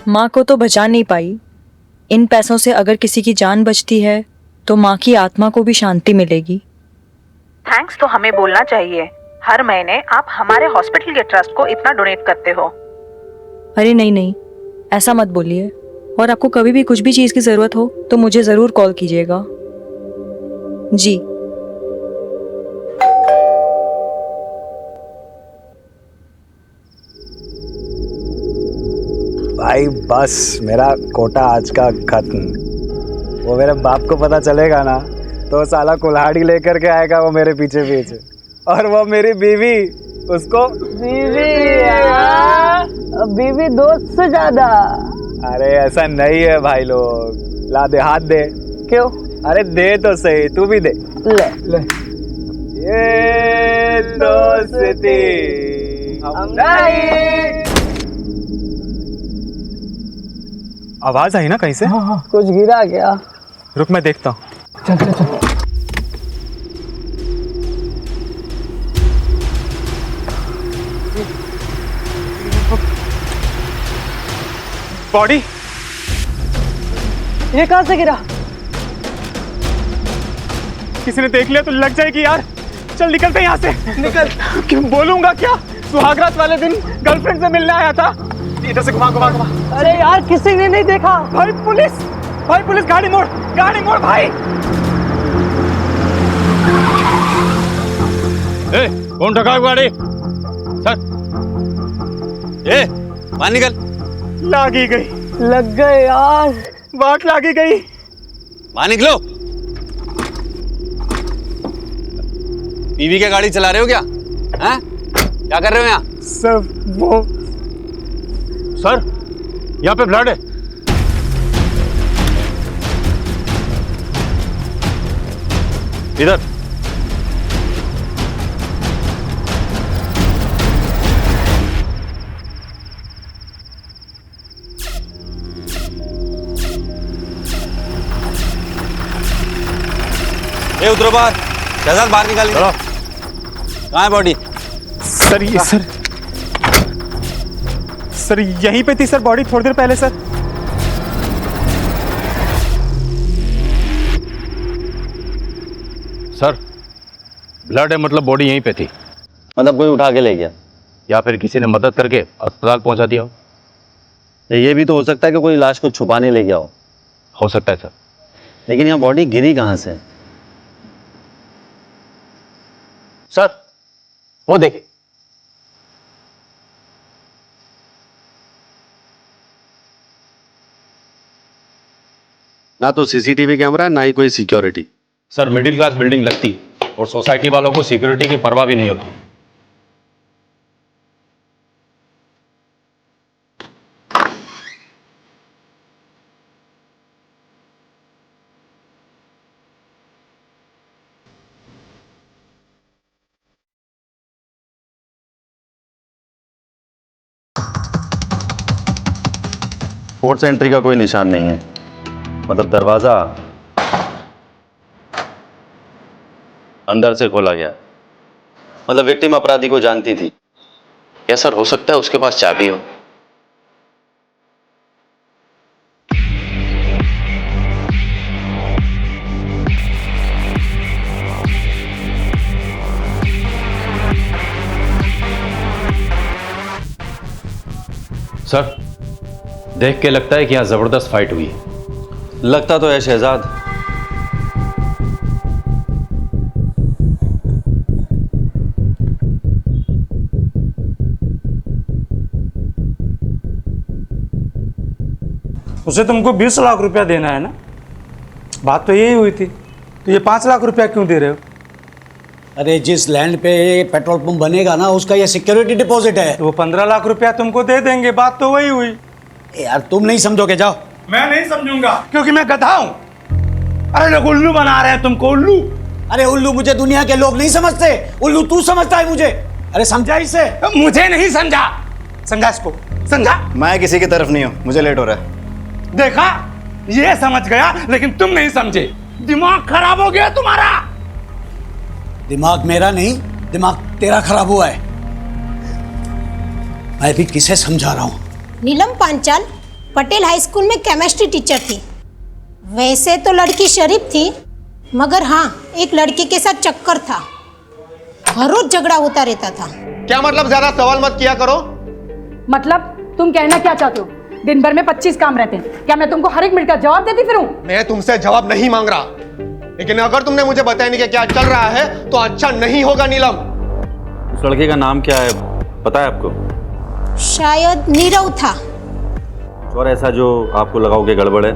माँ को तो बचा नहीं पाई। इन पैसों से अगर किसी की जान बचती है तो माँ की आत्मा को भी शांति मिलेगी। थैंक्स तो हमें बोलना चाहिए। हर महीने आप हमारे हॉस्पिटल के ट्रस्ट को इतना डोनेट करते हो। अरे नहीं नहीं, ऐसा मत बोलिए। और आपको कभी भी कुछ भी चीज़ की ज़रूरत हो तो मुझे ज़रूर कॉल कीजिएगा। जी। भाई बस मेरा कोटा आज का खत्म। वो मेरे बाप को पता चलेगा ना तो साला कुल्हाड़ी लेकर के आएगा वो मेरे पीछे पीछे। और वो मेरी बीवी, उसको बीवी दोस्त से ज्यादा। अरे ऐसा नहीं है भाई लोग। ला दे, हाथ दे। क्यों? अरे दे तो सही, तू भी दे। ले। ये दोस्ती हम नहीं। आवाज आई ना कहीं से? हाँ, कुछ गिरा क्या? रुक मैं देखता हूँ। चल। बॉडी ये कहाँ से गिरा? किसी ने देख लिया तो लग जाएगी यार। चल निकलते यहाँ से। निकल। क्यों बोलूंगा क्या? सुहागरात वाले दिन गर्लफ्रेंड से मिलने आया था। इधर से घुमा। अरे यार किसी ने नहीं देखा। भाई पुलिस गाड़ी मोड़ भाई। ए, कौन ठगा है गाड़ी? सर, ए, बाहर निकल। लागी गई। लग गए यार। बात लागी गई। बाहर निकलो। बीवी क्या गाड़ी चला रहे हो क्या? हैं? क्या कर रहे हो यहाँ? सर वो सर, यहाँ पे ब्लड है। इधर। ए उतरो बाहर। शहजाद बाहर निकालिए। चलो। कहाँ है बॉडी? सर ये सर यहीं पे थी सर बॉडी थोड़ी देर पहले सर। सर, ब्लड है मतलब बॉडी यहीं पे थी। मतलब कोई उठा के ले गया या फिर किसी ने मदद करके अस्पताल पहुंचा दिया हो। ये भी तो हो सकता है कि कोई लाश को छुपाने ले गया हो सकता है सर। लेकिन यहाँ बॉडी गिरी कहाँ से? सर, वो देखिए। ना तो सीसीटीवी कैमरा है ना ही कोई security. Sir, middle class building लगती और सोसाइटी वालों को सिक्योरिटी की परवाह भी नहीं होती। फोर्स एंट्री का कोई निशान नहीं है। मतलब दरवाजा अंदर से खोला गया। मतलब विक्टिम अपराधी को जानती थी। या सर हो सकता है उसके पास चाबी हो। सर, देख के लगता है कि यहाँ जबरदस्त फाइट हुई है। लगता तो है शहजाद। उसे तुमको 20 लाख रुपया देना है ना? बात तो यही हुई थी। तो ये 5 लाख रुपया क्यों दे रहे हो? अरे जिस लैंड पे पेट्रोल पंप बनेगा ना उसका ये सिक्योरिटी डिपॉजिट है। तो वो 15 लाख रुपया तुमको दे देंगे। बात तो वही हुई। यार तुम नहीं समझोगे, जाओ। मैं नहीं समझूंगा क्योंकि मैं गधा हूं। अरे लोग उल्लू बना रहे हैं तुमको, उल्लू। अरे उल्लू मुझे दुनिया के लोग नहीं समझते, उल्लू तू समझता है मुझे। अरे समझा इसे? मुझे नहीं समझा। समझा इसको, समझा। मैं किसी की तरफ नहीं हूँ, मुझे लेट हो रहा है। देखा, ये समझ गया लेकिन तुम नहीं समझे। दिमाग खराब हो गया तुम्हारा। दिमाग मेरा नहीं, दिमाग तेरा खराब हुआ है। मैं भी किसे समझा रहा हूं। नीलम पांचाल पटेल हाई स्कूल में केमिस्ट्री टीचर थी। वैसे तो लड़की शरीफ थी, मगर हाँ, एक लड़के के साथ चक्कर था। हर रोज झगड़ा होता रहता था। क्या मतलब? ज्यादा सवाल मत किया करो। मतलब तुम कहना क्या चाहते हो? दिन भर में 25 काम रहते हैं, क्या मैं तुमको हर एक मिनट का जवाब देती फिरूं? मैं तुमसे जवाब नहीं मांग रहा, लेकिन अगर तुमने मुझे बताया नहीं कि क्या चल रहा है तो अच्छा नहीं होगा नीलम। उस लड़के का नाम क्या है, पता है आपको? शायद नीरव था। और ऐसा जो आपको लगाओ कि गड़बड़ है?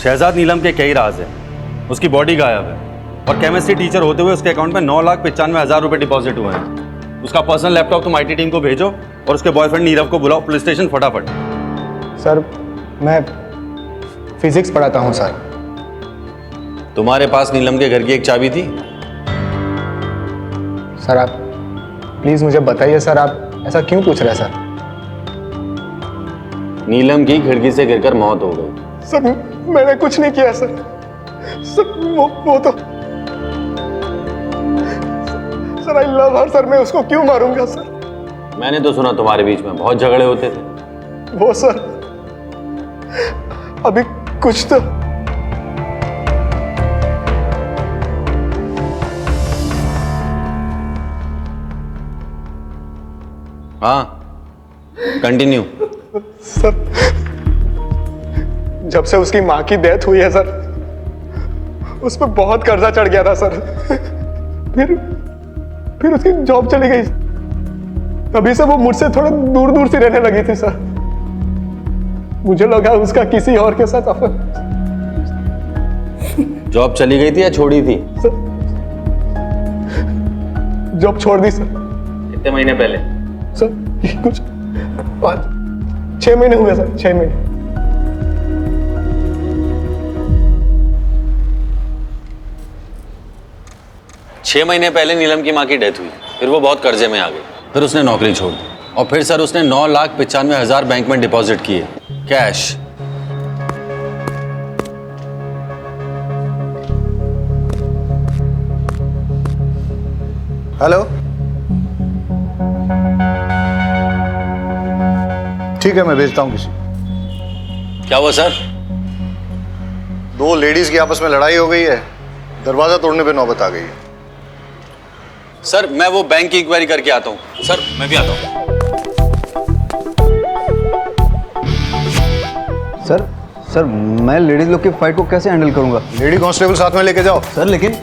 शहजाद नीलम के कई राज हैं। उसकी बॉडी गायब है और केमिस्ट्री टीचर होते हुए उसके अकाउंट में 9,95,000 रुपए डिपॉजिट हुए हैं। उसका पर्सनल लैपटॉप तुम आईटी टीम को भेजो और उसके बॉयफ्रेंड नीरव को बुलाओ पुलिस स्टेशन फटाफट। सर मैं फिजिक्स पढ़ाता हूँ सर। तुम्हारे पास नीलम के घर की एक चाबी थी? सर आप प्लीज मुझे बताइए सर, आप ऐसा क्यों पूछ रहे हैं सर? नीलम की खिड़की से गिरकर मौत हो गई। सर मैंने कुछ नहीं किया सर। सर वो तो sir I love her sir, मैं उसको क्यों मारूंगा सर? मैंने तो सुना तुम्हारे बीच में बहुत झगड़े होते थे। वो सर अभी कुछ तो हाँ कंटिन्यू। सर जब से उसकी माँ की डेथ हुई है सर, उस पर बहुत कर्जा चढ़ गया था सर। फिर उसकी जॉब चली गई, तभी से वो मुझसे थोड़ा दूर दूर से रहने लगी थी सर। मुझे लगा उसका किसी और के साथ अफेयर। जॉब चली गई थी या छोड़ी थी? सर जॉब छोड़ दी सर। कितने महीने पहले? सर कुछ 6 महीने हुए सर, 6 महीने। छह महीने पहले नीलम की माँ की डेथ हुई, फिर वो बहुत कर्जे में आ गई, फिर उसने नौकरी छोड़ दी और फिर सर उसने 9,95,000 बैंक में डिपॉजिट किए कैश। हेलो, ठीक है मैं भेजता हूँ किसी। क्या हुआ सर? 2 लेडीज की आपस में लड़ाई हो गई है, दरवाजा तोड़ने पे नौबत आ गई है। सर मैं वो बैंक की इंक्वायरी करके आता हूँ। सर मैं भी आता हूँ। सर मैं लेडीज लोग की फाइट को कैसे हैंडल करूंगा? लेडी कांस्टेबल साथ में लेके जाओ। सर लेकिन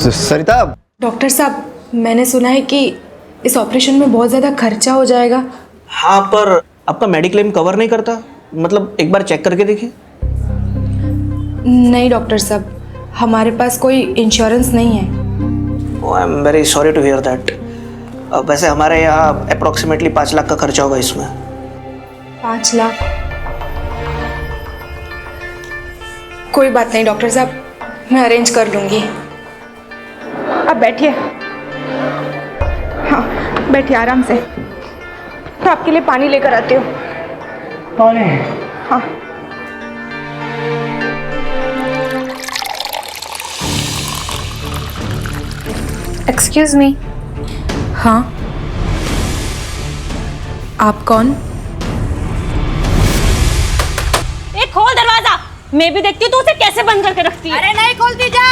सरिता। डॉक्टर साहब मैंने सुना है कि इस ऑपरेशन में बहुत ज़्यादा खर्चा हो जाएगा। हाँ पर आपका मेडिक्लेम कवर नहीं करता, मतलब एक बार चेक करके देखिए। नहीं डॉक्टर साहब, हमारे पास कोई इंश्योरेंस नहीं है। I am very sorry to hear that. वैसे हमारे यहाँ अप्रोक्सीमेटली 5 लाख का खर्चा होगा इसमें। 5 लाख? कोई बात नहीं डॉक्टर साहब, मैं अरेंज कर लूँगी। अब बैठिए। हाँ बैठिए आराम से। तो आपके लिए पानी लेकर आती हूँ। पानी? हाँ। Excuse me. हाँ आप कौन? खोल दरवाजा। मैं भी देखती हूँ तू उसे कैसे बंद करके रखती है। अरे नहीं खोलती जा।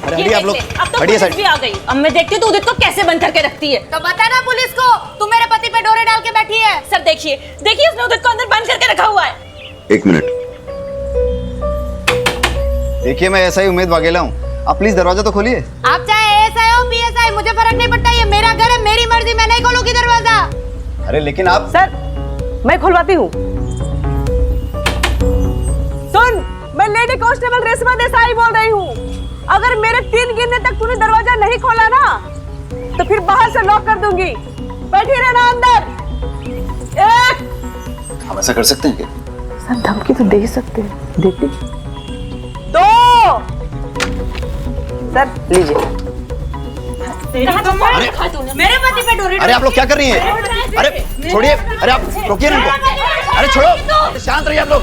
अरे आप लोग अब तो हटिए पुलिस भी आ गई। अब मैं देखती हूँ तू उदित को कैसे बंद करके रखती है। तो बता ना पुलिस को, तू मेरे पति पे डोरे डाल के बैठी है। सर देखिए उसने उदित को अंदर बंद करके रखा हुआ है। 1 मिनट देखिए, मैं ऐसा ही उम्मीद वाघेला हूँ, आप प्लीज दरवाजा तो खोलिए। आप चाहे एसआई हो पीएसआई, मुझे फर्क नहीं पड़ता, ये मेरा घर है, मेरी मर्जी, मैं नहीं खोलूंगी दरवाजा। अरे लेकिन आप। सर मैं खुलवाती हूँ। सुन, मैं लेडी कांस्टेबल रेशमा देसाई बोल रही हूँ। अगर मेरे 3 गिनने तक तूने दरवाजा नहीं खोला ना तो फिर बाहर से लॉक कर दूंगी। बैठी रहना अंदर। 1। हम ऐसा कर सकते हैं क्या? सर धमकी तो दे ही सकते हैं, देखिए। 2। सर लीजिए। मेरे पति पे डोरे। अरे आप लोग क्या कर रही हैं? अरे छोड़िए, अरे आप रोकिए ना इनको। अरे छोड़ो, शांत रहिए आप लोग।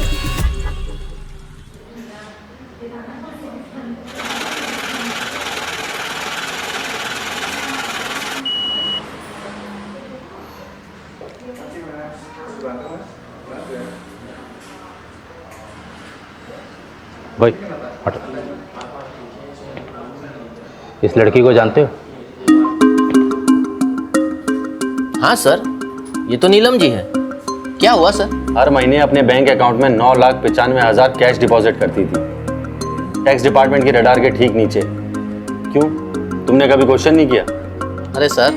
इस लड़की को जानते हो? हाँ सर, ये तो नीलम जी है। क्या हुआ सर? हर महीने अपने बैंक अकाउंट में 9,95,000 कैश डिपॉजिट करती थी, टैक्स डिपार्टमेंट के रडार के ठीक नीचे। क्यों, तुमने कभी क्वेश्चन नहीं किया? अरे sir,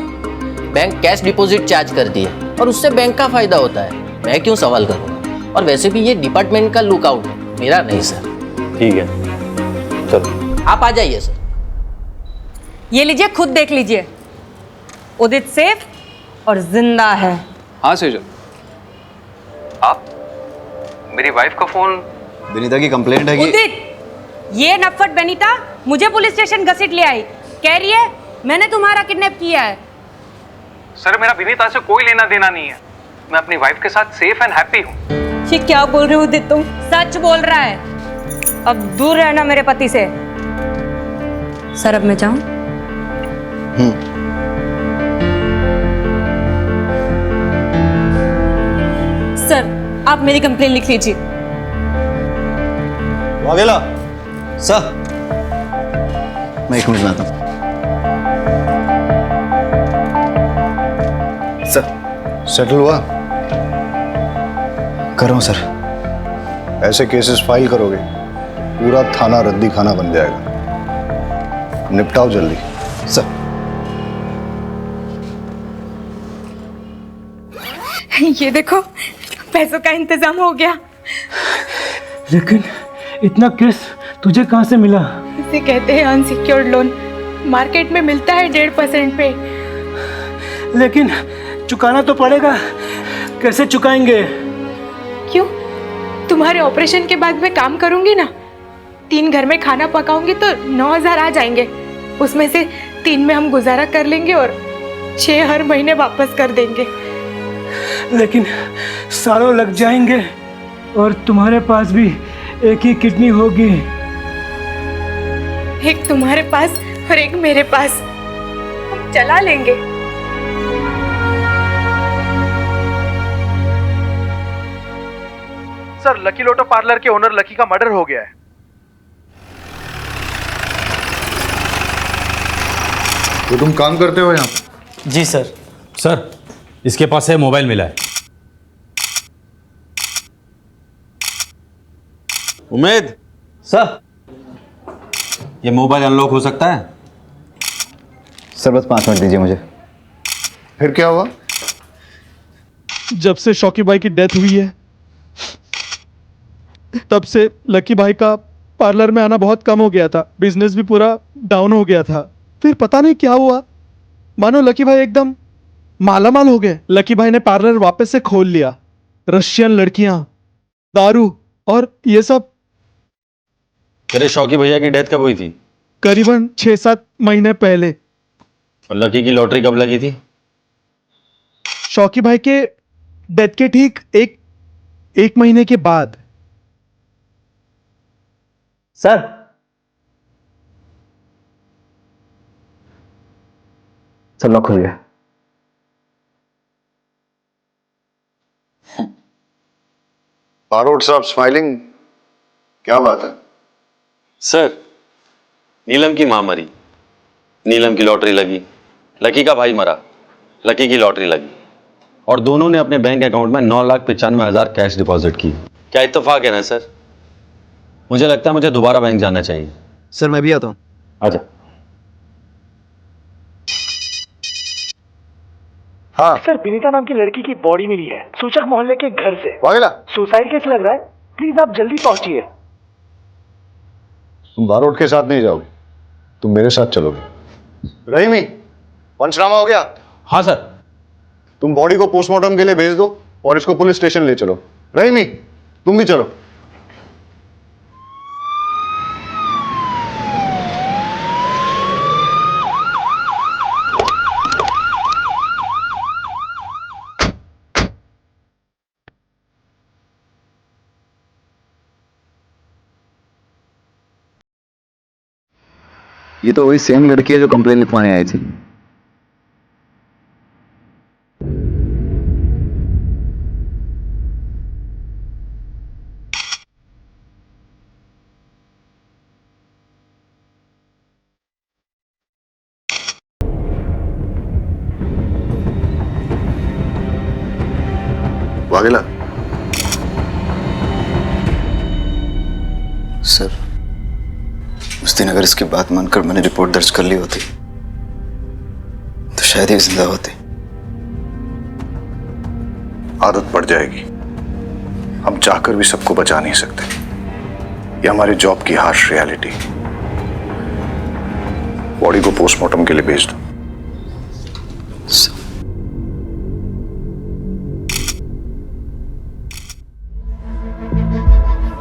bank cash deposit charge करती है और उससे बैंक का फायदा होता है, मैं क्यों सवाल करूँगा? और वैसे भी ये डिपार्टमेंट का लुकआउट है, मेरा नहीं सर। ठीक है, चलो आप आ जाइए सर। ये लीजिए, खुद देख लीजिए। उदित सेफ और जिंदा है। हाँ सेजल, आप मेरी वाइफ का फोन। विनीता की कंप्लेंट है कि उदित, ये नफट बेनीता मुझे पुलिस स्टेशन घसीट ले आई, कह रही है मैंने तुम्हारा किडनैप किया है। सर, मेरा विनीता से कोई लेना देना नहीं है, मैं अपनी वाइफ के साथ सेफ एंड हैप्पी हूँ। ये क्या बोल रहे हो उदित तुम? सच बोल रहा है। अब दूर रहना मेरे पति से। सर अब मैं जाऊं? सर आप मेरी कंप्लेन लिख लीजिए। वाघेला सर, मैं 1 मिनट में आता हूँ। सर सेटल हुआ? कर रहा हूँ सर। ऐसे केसेस फाइल करोगे पूरा थाना रद्दी खाना बन जाएगा, निपटाओ जल्दी सर। ये देखो, पैसों का इंतजाम हो गया। लेकिन इतना केस तुझे कहाँ से मिला? इसे कहते हैं अनसिक्योर्ड लोन। मार्केट में मिलता है 1.5% पे। लेकिन चुकाना तो पड़ेगा, कैसे चुकाएंगे? क्यों? तुम्हारे ऑपरेशन के बाद मैं काम करूंगी ना, 3 घर में खाना पकाऊंगी तो 9,000 आ जाएंगे। उसमें से 3 में हम गुजारा कर लेंगे और 6 हर महीने वापस कर देंगे। लेकिन सालों लग जाएंगे और तुम्हारे पास भी एक ही किडनी होगी। एक तुम्हारे पास और एक मेरे पास, हम चला लेंगे। सर, लकी लोटो पार्लर के ओनर लकी का मर्डर हो गया है। तो तुम काम करते हो यहाँ पे? जी सर। सर, इसके पास से मोबाइल मिला है। उमेद सर, ये मोबाइल अनलॉक हो सकता है? सर बस 5 मिनट दीजिए मुझे। फिर क्या हुआ? जब से शौकी भाई की डेथ हुई है तब से लकी भाई का पार्लर में आना बहुत कम हो गया था, बिजनेस भी पूरा डाउन हो गया था। फिर पता नहीं क्या हुआ, मानो लकी भाई एकदम मालामाल हो गए। लकी भाई ने पार्लर वापस से खोल लिया। रशियन लड़कियां, दारू और ये सब। तेरे शौकी भैया की डेथ कब हुई थी? करीबन 6-7 महीने पहले। और लकी की लॉटरी कब लगी थी? शौकी भाई के डेथ के ठीक एक महीने के बाद। सर सब लॉक हो गया। बारोट साहब स्माइलिंग, क्या बात है? सर, नीलम की मां मरी, नीलम की लॉटरी लगी, लकी का भाई मरा, लकी की लॉटरी लगी, और दोनों ने अपने बैंक अकाउंट में 9,95,000 कैश डिपॉजिट की। क्या इत्तेफाक है ना सर? मुझे लगता है मुझे दोबारा बैंक जाना चाहिए। सर मैं भी आता हूँ। आजा। हाँ सर, विनीता नाम की लड़की की बॉडी मिली है सूचक मोहल्ले के घर से। वाघेला, सुसाइड केस लग रहा है, प्लीज आप जल्दी पहुंचिए। तुम बारोट के साथ नहीं जाओगे, तुम मेरे साथ चलोगे। रहीमी, पंचनामा हो गया? हाँ सर। तुम बॉडी को पोस्टमार्टम के लिए भेज दो और इसको पुलिस स्टेशन ले चलो। रहीमी, तुम भी चलो। ये तो वही सेम लड़की है जो कंप्लेन लिखवाने आई थी। वाघेला सर, उस दिन अगर इसकी बात मानकर मैंने रिपोर्ट दर्ज कर ली होती तो शायद ये जिंदा होती। आदत पड़ जाएगी। हम चाहकर भी सबको बचा नहीं सकते। ये हमारे जॉब की हार्श रियलिटी। बॉडी को पोस्टमार्टम के लिए भेज दो।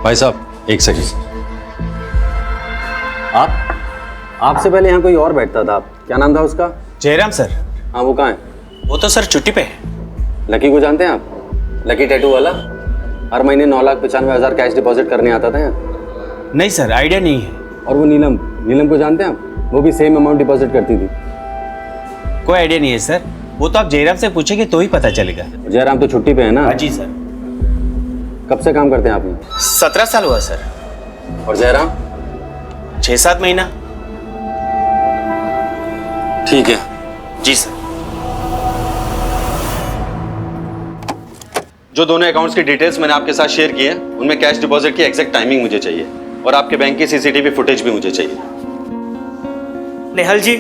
भाई साहब, एक सेकंड। आपसे पहले यहाँ कोई और बैठता था। क्या नाम था उसका? जयराम सर। हाँ, वो कहाँ है? वो तो सर छुट्टी पे है। लकी को जानते हैं आप? लकी टैटू वाला, हर महीने 9,95,000 कैश डिपॉजिट करने आता था यहाँ। नहीं सर, आइडिया नहीं है। और वो नीलम को जानते हैं आप? वो भी सेम अमाउंट डिपॉजिट करती थी। कोई आइडिया नहीं है सर। वो तो आप जयराम से पूछेंगे तो ही पता चलेगा। जयराम तो छुट्टी पे है ना? हाँ जी सर। कब से काम करते हैं आप यहाँ? 17 साल हुआ सर। और जयराम? 6-7 महीना। ठीक है। जी सर। जो दोनों अकाउंट्स की डिटेल्स मैंने आपके साथ शेयर की है, उनमें कैश डिपॉजिट की एग्जैक्ट टाइमिंग मुझे चाहिए और आपके बैंक की सीसीटीवी फुटेज भी मुझे चाहिए। नेहल जी,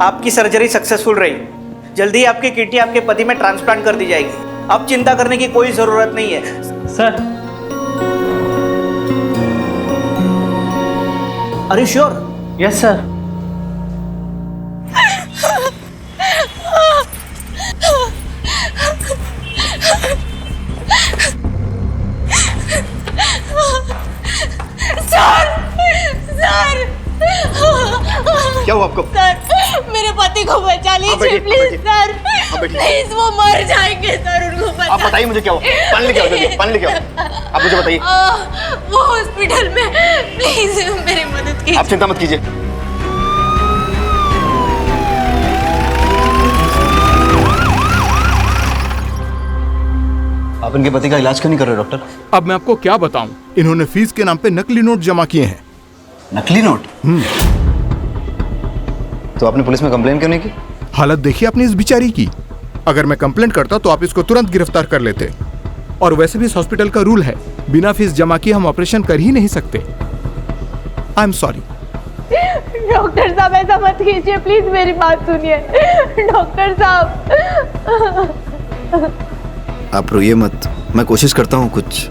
आपकी सर्जरी सक्सेसफुल रही। जल्दी ही आपकी किडनी आपके पति में ट्रांसप्लांट कर दी जाएगी। अब चिंता करने की कोई जरूरत नहीं है। Sir, are you sure? Yes sir. Sir, क्या हुआ आपको? सर, मेरे पति को बचा लीजिए प्लीज सर। प्लीज, वो मर जाएंगे सर, उनको बचा। आप बताइए मुझे क्या हुआ? पानी लेके आओ, जल्दी पानी लेके आओ। आप मुझे बताइए। वो हॉस्पिटल में, प्लीज मेरी मदद कीजिए। आप चिंता मत कीजिए। आप इनके पति का इलाज क्यों नहीं कर रहे डॉक्टर? अब मैं आपको क्या बताऊं, इन्होंने फीस के नाम पे नकली नोट जमा किए हैं। नकली नोट? तो आपने पुलिस में कंप्लेन क्यों नहीं की? हालत देखिए आपने इस बेचारी की। अगर मैं कंप्लेंट करता तो आप इसको तुरंत गिरफ्तार कर लेते। और वैसे भी इस हॉस्पिटल का रूल है, बिना फीस जमा किए हम ऑपरेशन कर ही नहीं सकते। I am sorry. डॉक्टर साहब, ऐसा मत कीजिए प्लीज, मेरी बात सुनिए। डॉक्टर साहब, आप रोइए मत, मैं कोशिश करता हूँ कुछ।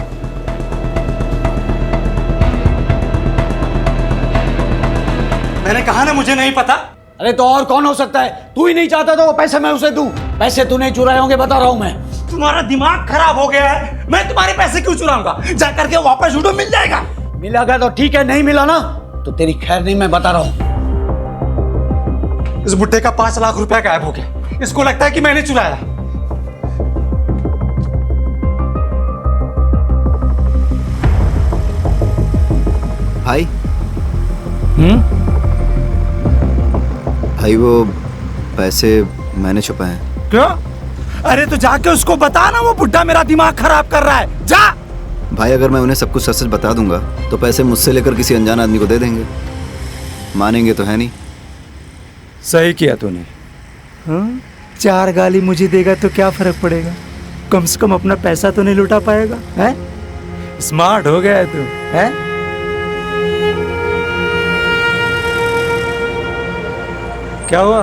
मैंने कहा ना मुझे नहीं पता। अरे तो और कौन हो सकता है? तू ही नहीं चाहता तो वो पैसे मैं उसे दूं। पैसे तू नहीं चुराए होंगे, बता रहा हूं मैं। तुम्हारा दिमाग खराब हो गया है। मैं तुम्हारे पैसे क्यों चुराऊंगा? जाकर के वापस उठो, मिल जाएगा। मिलेगा तो ठीक है, नहीं मिला ना तो तेरी खैर नहीं, मैं बता रहा हूं। इस बुड्ढे का 5 लाख रुपया गायब हो गया। इसको लगता है कि मैंने चुराया। भाई भाई, वो पैसे मैंने छुपाए हैं। क्यों? अरे तो जाके उसको बता ना, वो बुड्ढा मेरा दिमाग खराब कर रहा है। जा। भाई, अगर मैं उन्हें सब कुछ सच बता दूंगा तो पैसे मुझसे लेकर किसी अनजान आदमी को दे देंगे। मानेंगे तो है नहीं। सही किया तूने। 4 गाली मुझे देगा तो क्या फर्क पड़ेगा? कम से कम अपना पैसा तो नहीं लुटा पाएगा। हैं? स्मार्ट हो गया है तू, हैं? क्या हुआ?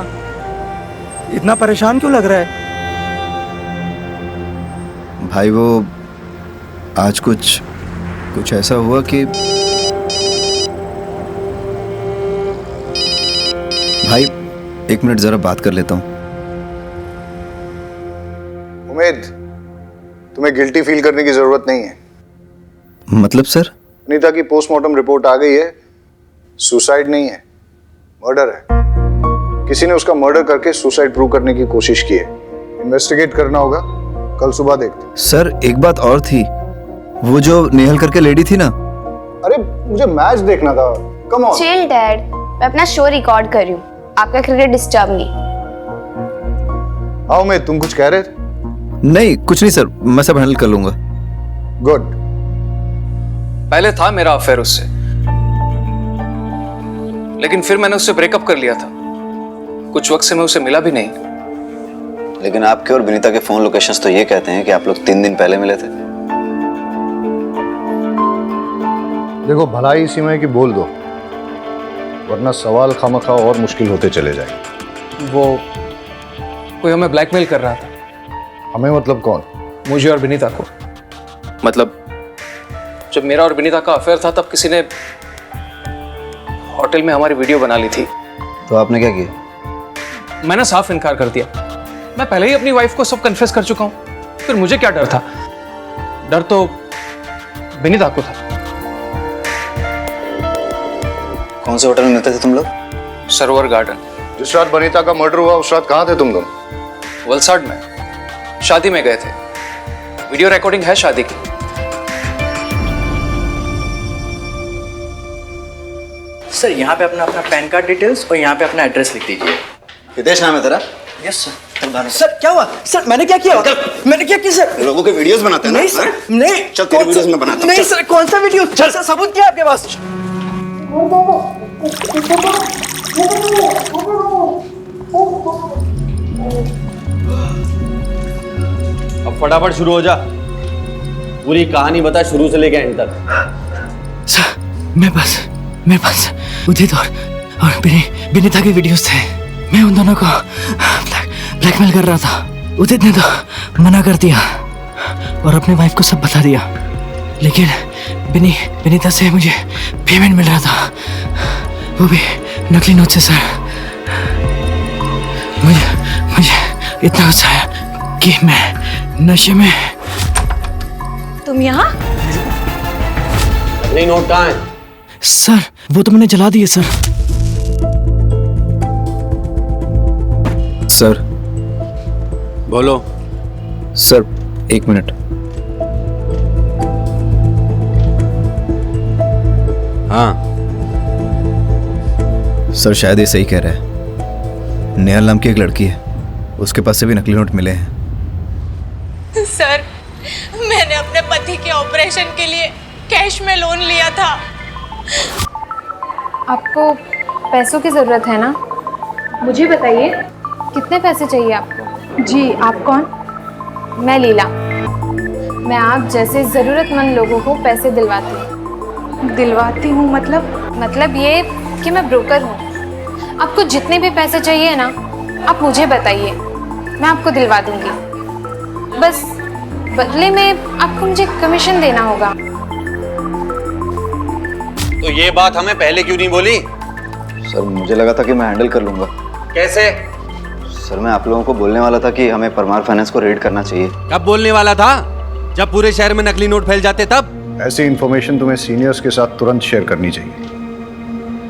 इतना परेशान क्यों लग रहा है? भाई, वो आज कुछ ऐसा हुआ कि भाई, 1 मिनट जरा बात कर लेता हूँ। उम्मीद, तुम्हें गिल्टी फील करने की जरूरत नहीं है। मतलब सर? अनीता की पोस्टमार्टम रिपोर्ट आ गई है। सुसाइड नहीं है, मर्डर है। किसी ने उसका मर्डर करके सुसाइड प्रूव करने की कोशिश की है। इन्वेस्टिगेट करना होगा, कल सुबह देखते। सर, एक बात और थी, वो जो नेहल करके लेडी थी ना। अरे मुझे मैच देखना था। Come on. चिल डैड, मैं अपना शो रिकॉर्ड कर रही हूँ, आपका क्रिकेट डिस्टर्ब नहीं। आओ, मैं तुम कुछ कह रहे थे? नहीं, कुछ नहीं सर, मैं सब हैंडल कर लूंगा। गुड। पहले था मेरा अफेयर उससे, लेकिन फिर मैंने उससे ब्रेकअप कर लिया था। कुछ वक्त से मैं उसे मिला भी नहीं। लेकिन आपके और विनीता के फोन लोकेशंस तो ये कहते हैं कि आप लोग 3 दिन पहले मिले थे। देखो, भलाई इसी में कि बोल दो, वरना सवाल खामखा और मुश्किल होते चले जाएंगे। वो कोई हमें ब्लैकमेल कर रहा था। हमें मतलब कौन? मुझे और विनीता को। मतलब जब मेरा और विनीता का अफेयर था तब किसी ने होटल में हमारी वीडियो बना ली थी। तो आपने क्या किया? मैंने साफ इनकार कर दिया। मैं पहले ही अपनी वाइफ को सब कन्फेस कर चुका हूं, फिर मुझे क्या डर था? डर तो विनीता को था। कौन से होटल में मिलते थे तुम लोग? सरोवर गार्डन। जिस रात वनिता का मर्डर हुआ उस रात कहाँ थे तुम दोनों? वलसाड में शादी में गए थे। वीडियो रिकॉर्डिंग है शादी की। सर यहाँ पे अपना पैन कार्ड डिटेल्स और यहाँ पे अपना एड्रेस लिख दीजिए। हितेश नाम है तेरा? Yes sir. सर क्या हुआ? सर मैंने क्या किया? मैंने क्या किया सर? लोगों के वीडियोस बनाते हैं ना? नहीं सर, नहीं। चल तेरे वीडियोस में बनाता हूं। नहीं सर, कौन सा वीडियो? सर सबूत क्या है आपके पास? अब फटाफट शुरू हो जा, पूरी कहानी बता शुरू से लेकर एंड तक। सर मेरे पास उदित और विनीता के वीडियोस थे। मैं उन दोनों को ब्लैकमेल कर रहा था। उदित ने तो मना कर दिया और अपने वाइफ को सब बता दिया, लेकिन विनीता से मुझे पेमेंट मिल रहा था, वो भी नकली नोट से। सर मुझे इतना गुस्सा आया कि मैं नशे में। तुम यहाँ? नकली नोट कहाँ है? सर वो तो मैंने जला दिए। सर बोलो। Sir 1 minute. हाँ सर शायद ये सही कह रहा है। नेहल नाम की एक लड़की है, उसके पास से भी नकली नोट मिले हैं। सर मैंने अपने पति के ऑपरेशन के लिए कैश में लोन लिया था। आपको पैसों की ज़रूरत है ना? मुझे बताइए। कितने पैसे चाहिए आपको? जी आप कौन? मैं लीला। मैं आप जैसे ज़रूरतमंद लोगों को पैसे दिलवाती हूँ। दिलवाती हूँ मतलब ये कि मैं ब्रोकर हूँ। आपको जितने भी पैसे चाहिए ना, आप मुझे बताइए, मैं आपको दिलवा दूँगी। बस बदले में आपको मुझे कमीशन देना होगा। तो ये बात हमें पहले क्यों नहीं बोली? सर मुझे लगा था कि मैं हैंडल कर लूंगा। कैसे? सर मैं आप लोगों को बोलने वाला था कि हमें परमार फाइनेंस को रेड करना चाहिए। कब बोलने वाला था? जब पूरे शहर में नकली नोट फैल जाते तब? ऐसी इन्फॉर्मेशन तुम्हें सीनियर्स के साथ तुरंत शेयर करनी चाहिए,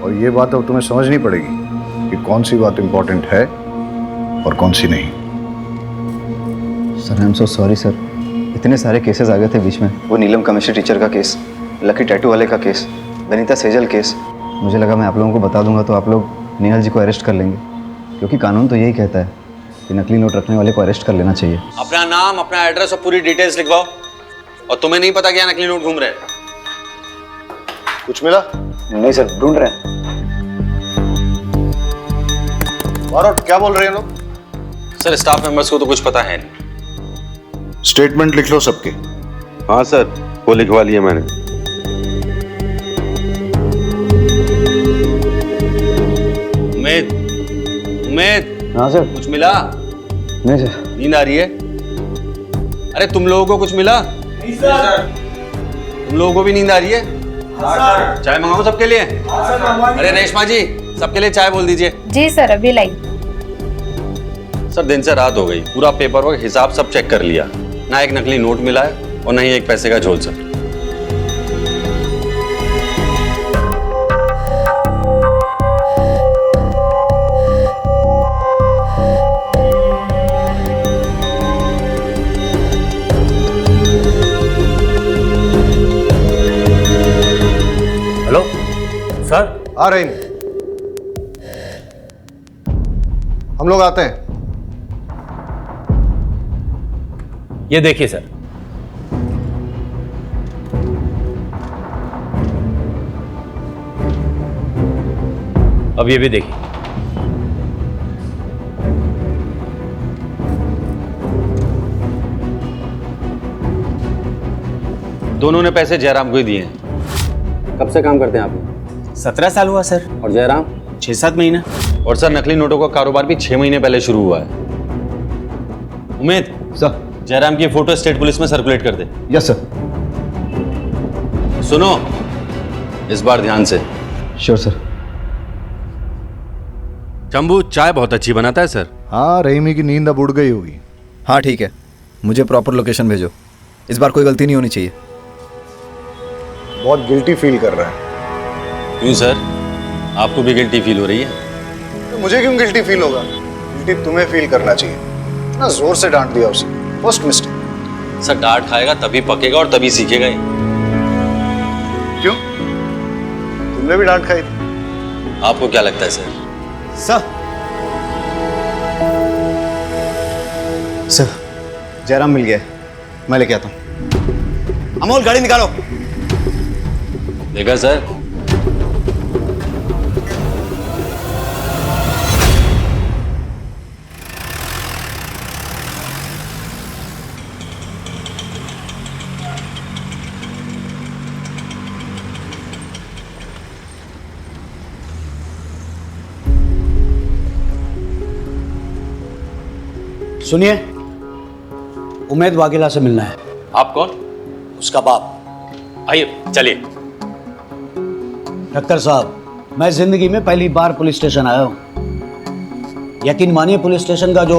और ये बात अब तुम्हें समझनी पड़ेगी कि कौन सी बात इंपॉर्टेंट है और कौन सी नहीं। Sir I am so sorry sir, इतने सारे केसेस आ गए थे बीच में। वो नीलम केमिस्ट्री टीचर का केस, लकी टैटू वाले का केस, वनिता सेजल केस। मुझे लगा मैं आप लोगों को बता दूंगा तो आप लोग नेहल जी को अरेस्ट कर लेंगे, क्योंकि कानून तो यही कहता है कि नकली नोट रखने वाले को अरेस्ट कर लेना चाहिए। अपना नाम, अपना एड्रेस और पूरी डिटेल्स लिखवाओ। और तुम्हें नहीं पता क्या नकली नोट घूम रहे हैं? कुछ मिला? नहीं सर, ढूंढ रहे हैं। क्या बोल रहे हैं लोग? सर स्टाफ मेंबर्स को तो कुछ पता है नहीं। स्टेटमेंट लिख लो सबके। हाँ सर, वो लिखवा लिया मैंने। उम्मीद। हाँ सर। कुछ मिला? नहीं सर। नींद आ रही है? अरे तुम लोगों को कुछ मिला? नहीं सर। तुम लोगों को भी नींद आ रही है? हाँ सर। चाय मंगाऊं सबके लिए? हाँ सर। अरे रेशमा जी, सबके लिए चाय बोल दीजिए। जी सर, अभी लाई। सर दिन से रात हो गई, पूरा पेपर वर्क हिसाब सब चेक कर लिया, ना एक नकली नोट मिला है और ना ही एक पैसे का झोल। Sir hello sir. आ रहे हैं, हम लोग आते हैं। ये देखिए सर, अब ये भी देखिए। दोनों ने पैसे जयराम को ही दिए हैं। कब से काम करते हैं आप? 17 साल हुआ सर। और जयराम? 6-7 महीने। और सर नकली नोटों का कारोबार भी 6 महीने पहले शुरू हुआ है। उमेद सर, जयराम की फोटो स्टेट पुलिस में सर्कुलेट कर दे। Yes sir. सुनो, इस बार ध्यान से। Sure sir. शंभू चाय बहुत अच्छी बनाता है सर। हाँ, रहीमी की नींद अब उड़ गई होगी। हाँ ठीक है, मुझे प्रॉपर लोकेशन भेजो। इस बार कोई गलती नहीं होनी चाहिए। बहुत गिल्टी फील कर रहा है। क्यों सर, आपको भी गिल्टी फील हो रही है? तो मुझे क्यों गिल्टी फील होगा? गिल्टी तुम्हें फील करना चाहिए ना। जोर से डांट दिया उसे, फर्स्ट मिस्टेक। सर डांट खाएगा तभी पकेगा और तभी सीखेगा ही। क्यों, तुमने भी डांट खाई थी? आपको क्या लगता है सर? सर, जयराम मिल गया है, मैं लेके आता हूँ। अमोल गाड़ी निकालो। देखा सर, सुनिए, उमेद वाघेला से मिलना है। आप कौन? उसका बाप। आइए चलिए। ठक्कर साहब, मैं जिंदगी में पहली बार पुलिस स्टेशन आया हूँ। यकीन मानिए, पुलिस स्टेशन का जो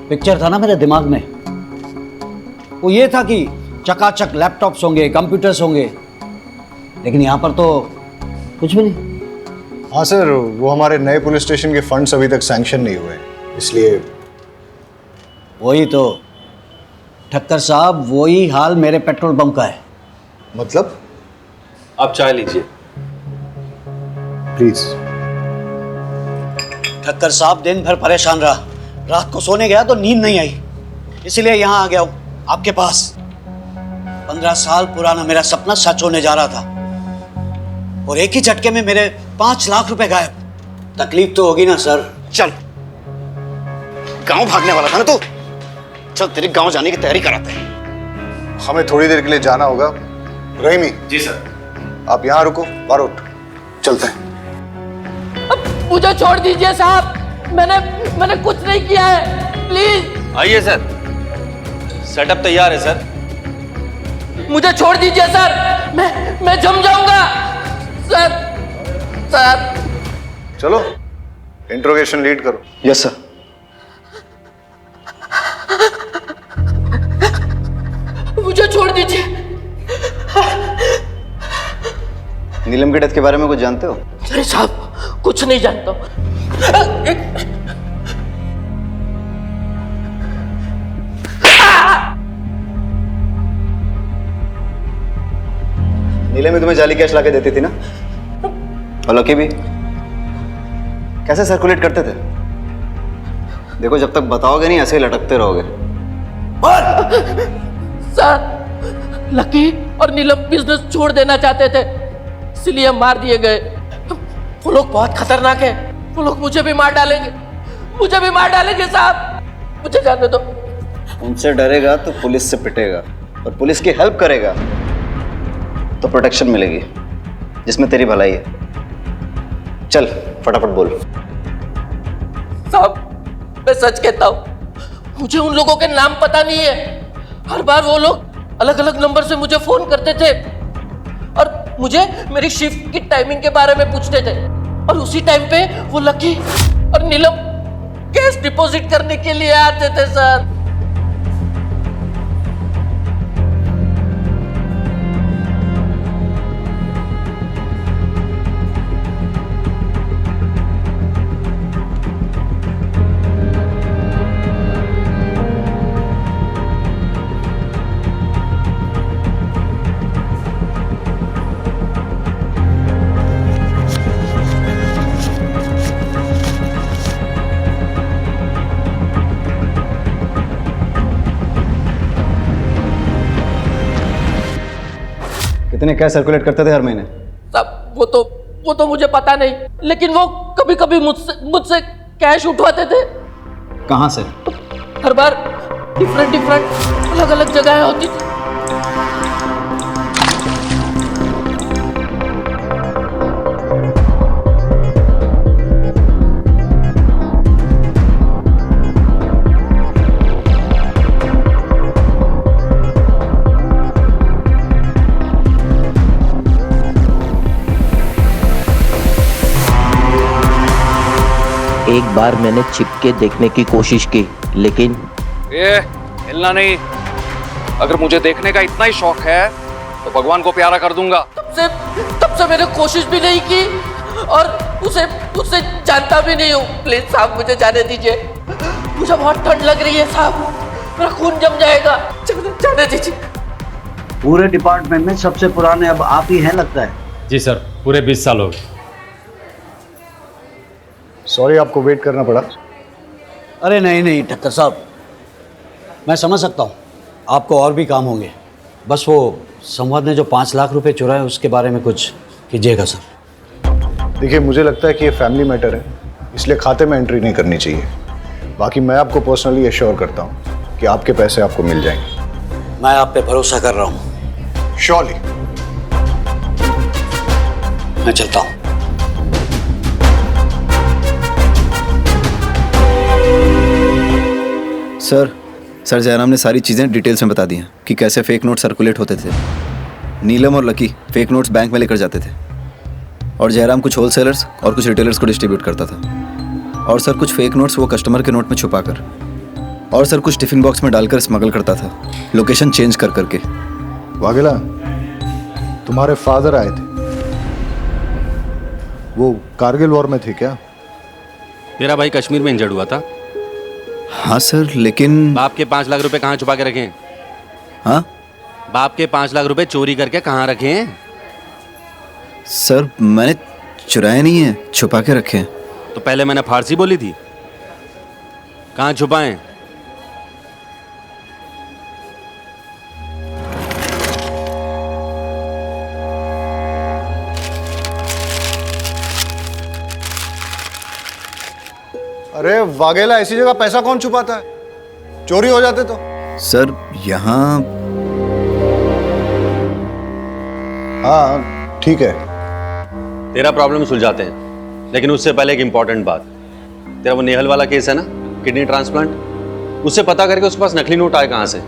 पिक्चर था ना मेरे दिमाग में, वो ये था कि चकाचक लैपटॉप्स होंगे, कंप्यूटर्स होंगे, लेकिन यहाँ पर तो कुछ भी नहीं। हाँ सर, वो हमारे नए पुलिस स्टेशन के फंड्स अभी तक सैंक्शन नहीं हुए, इसलिए। वही तो ठक्कर साहब, वही हाल मेरे पेट्रोल पंप का है। मतलब? आप चाय लीजिए प्लीज। ठक्कर साहब, दिन भर परेशान रहा, रात को सोने गया तो नींद नहीं आई, इसलिए यहाँ आ गया हूँ आपके पास। 15 साल पुराना मेरा सपना सच होने जा रहा था और एक ही झटके में मेरे 5 लाख रुपए गायब। तकलीफ तो होगी ना सर। चल, गांव भागने वाला था ना तू? चल तेरे गांव जाने की तैयारी कराते हैं। हमें थोड़ी देर के लिए जाना होगा। रहीमी। जी सर। आप यहाँ रुको, बारोट चलते हैं। मुझे छोड़ दीजिए साहब, मैंने कुछ नहीं किया है, प्लीज। आइए सर, सेटअप तैयार है सर। मुझे छोड़ दीजिए सर, मैं जम जाऊंगा सर। चलो, इंट्रोगेशन लीड करो। Yes sir. मुझे छोड़ दीजिए। नीलम की डेथ के बारे में कुछ जानते हो? अरे साहब, कुछ नहीं जानता। नीलम में तुम्हें जाली कैश लाके देती थी ना? और लकी भी कैसे सर्कुलेट करते थे? देखो, जब तक बताओगे नहीं ऐसे ही लटकते रहोगे। सर, लकी और नीलम बिजनेस छोड़ देना चाहते थे, इसलिए मार दिए गए। वो लोग बहुत खतरनाक है, वो लोग मुझे भी मार डालेंगे साहब, मुझे जाने दो। उनसे डरेगा तो पुलिस से पिटेगा, और पुलिस की हेल्प करेगा तो प्रोटेक्शन मिलेगी, जिसमें तेरी भलाई है। चल फटाफट बोल। साहब, मैं सच कहता हूँ, मुझे उन लोगों के नाम पता नहीं है। हर बार वो लोग अलग अलग नंबर से मुझे फोन करते थे और मुझे मेरी शिफ्ट की टाइमिंग के बारे में पूछते थे, और उसी टाइम पे वो लकी और नीलम कैश डिपॉजिट करने के लिए आते थे सर। कितने कैश सर्कुलेट करते थे हर महीने? साहब, वो तो मुझे पता नहीं, लेकिन वो कभी कभी मुझसे कैश उठवाते थे। कहाँ से? हर बार डिफरेंट अलग अलग जगह होती थी। एक बार मैंने छिप के देखने की कोशिश की, लेकिन ये हिलना नहीं। अगर मुझे देखने का इतना ही शौक है तो भगवान को प्यारा कर दूंगा। तब से मैंने कोशिश भी नहीं की और उसे जानता भी नहीं हूँ। प्लीज साहब मुझे जाने दीजिए, मुझे बहुत ठंड लग रही है साहब, मेरा खून जम जाएगा, जाने दीजिए। पूरे डिपार्टमेंट में सबसे पुराने अब आप ही हैं लगता है। जी सर, पूरे 20 साल हो गए। सॉरी आपको वेट करना पड़ा। अरे नहीं ठक्कर साहब, मैं समझ सकता हूँ आपको और भी काम होंगे। बस वो संवाद ने जो 5 लाख रुपए चुराए उसके बारे में कुछ कीजिएगा सर। देखिए, मुझे लगता है कि ये फैमिली मैटर है, इसलिए खाते में एंट्री नहीं करनी चाहिए। बाकी मैं आपको पर्सनली एश्योर करता हूँ कि आपके पैसे आपको मिल जाएंगे। मैं आप पे भरोसा कर रहा हूँ। श्योरली। मैं चलता हूँ। सर जयराम ने सारी चीज़ें डिटेल्स में बता दी हैं कि कैसे फेक नोट सर्कुलेट होते थे। नीलम और लकी फेक नोट्स बैंक में लेकर जाते थे और जयराम कुछ होलसेलर्स और कुछ रिटेलर्स को डिस्ट्रीब्यूट करता था। और सर कुछ फेक नोट्स वो कस्टमर के नोट में छुपाकर, और सर कुछ टिफिन बॉक्स में डालकर स्मगल करता था, लोकेशन चेंज कर करके। वाघेला, तुम्हारे फादर आए थे, वो कारगिल वॉर में थे क्या? मेरा भाई कश्मीर में इंजर्ड हुआ था। हाँ सर, लेकिन बाप के 5 लाख रुपए कहाँ छुपा के रखे हैं? हाँ, बाप के 5 लाख रुपए चोरी करके कहाँ रखे हैं? सर मैंने चुराए नहीं है, छुपा के रखे हैं। तो पहले मैंने फारसी बोली थी, कहाँ छुपाएं? अरे वाघेला, ऐसी जगह पैसा कौन छुपाता है? चोरी हो जाते तो। सर यहाँ, हाँ ठीक है, तेरा प्रॉब्लम सुलझाते हैं, लेकिन उससे पहले एक इंपॉर्टेंट बात। तेरा वो नेहल वाला केस है ना, किडनी ट्रांसप्लांट, उससे पता करके उसके पास नकली नोट आए कहाँ से।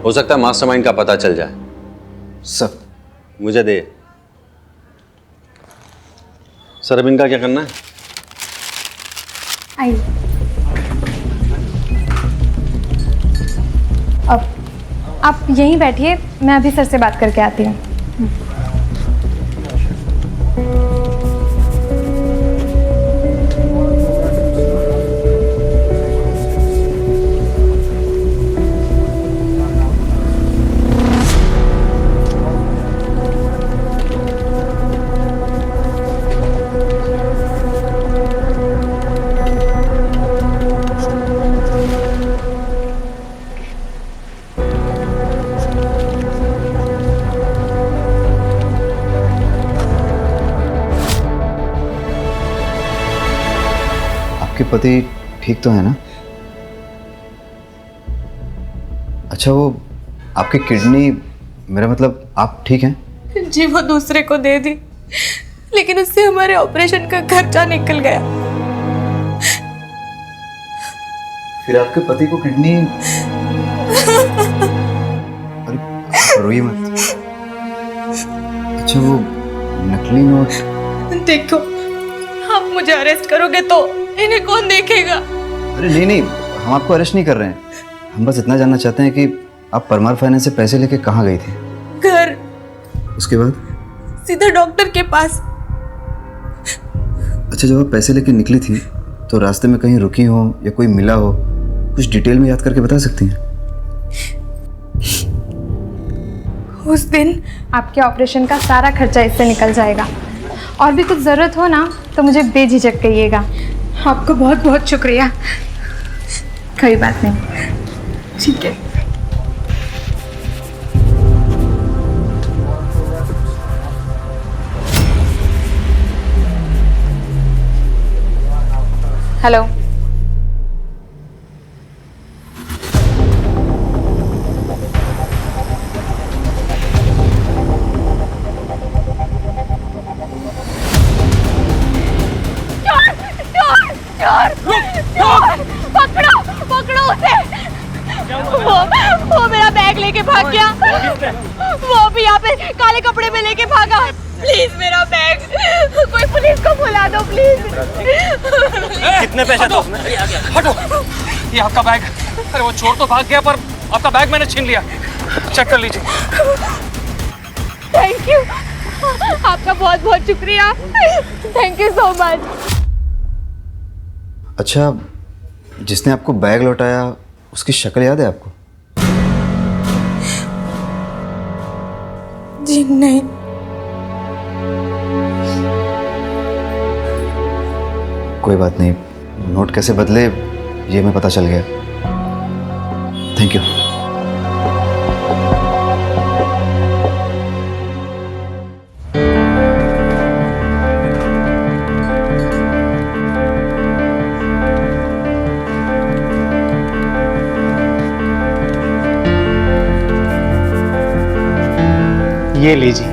हो सकता है मास्टरमाइंड का पता चल जाए। सर मुझे दे। सर अब इनका क्या करना है? आइए। अब आप यहीं बैठिए, मैं अभी सर से बात करके आती हूँ। आपके पति ठीक तो है ना? अच्छा, वो आपकी किडनी, मेरा मतलब आप ठीक हैं? जी वो दूसरे को दे दी, लेकिन उससे हमारे ऑपरेशन का खर्चा निकल गया। फिर आपके पति को किडनी, अरे रोइए मत। अच्छा, वो नकली नोट, देखो आप मुझे अरेस्ट करोगे तो इन्हें कौन देखेगा? अरे नहीं, हम आपको अरेस्ट नहीं कर रहे हैं। हम बस इतना जानना चाहते हैं कि आप परमार फाइनेंस से पैसे लेके कहाँ गई थी? घर। उसके बाद? सीधा डॉक्टर के पास। अच्छा, जब आप पैसे लेके निकली थी तो रास्ते में कहीं रुकी हो या कोई मिला हो, कुछ डिटेल में याद करके बता सकती हैं? उस दिन आपके ऑपरेशन का सारा खर्चा इससे निकल जाएगा। और भी कुछ ज़रूरत हो ना तो मुझे बेझिझक कहिएगा। आपका बहुत बहुत शुक्रिया। कोई बात नहीं, ठीक है। हेलो, पकड़ो पकड़ो उसे। वो मेरा बैग लेके भाग गया। वो भी यहाँ पे काले कपड़े में लेके भागा। प्लीज मेरा बैग, कोई पुलिस को बुला दो प्लीज। कितने पैसे दो? हटो, ये आपका बैग। अरे वो चोर तो भाग गया पर आपका बैग मैंने छीन लिया। चेक कर लीजिए। थैंक यू, आपका बहुत बहुत शुक्रिया। Thank you so much. अच्छा, जिसने आपको बैग लौटाया उसकी शक्ल याद है आपको? जी नहीं। कोई बात नहीं, नोट कैसे बदले ये हमें पता चल गया। Thank you. ये लीजिए,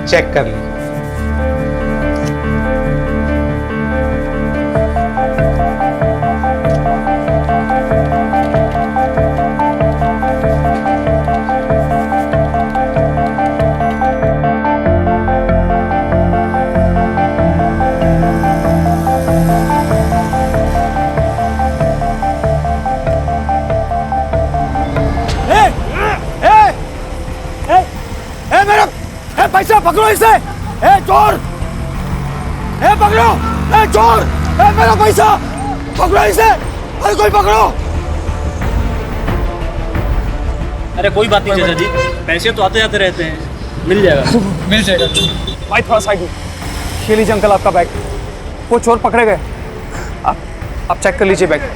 चेक कर लीजिए। पैसा पकड़ो इसे! ए चोर! ए पकड़ो! ए चोर! ए मेरा पैसा! पकड़ो इसे! अरे कोई पकड़ो! अरे कोई बात नहीं चाचा जी, पैसे तो आते जाते रहते हैं, मिल जाएगा। मिल जाएगा। भाई थोड़ा साइड में। ये लीजिए अंकल आपका बैग। वो चोर पकड़े गए। आप चेक कर लीजिए बैग।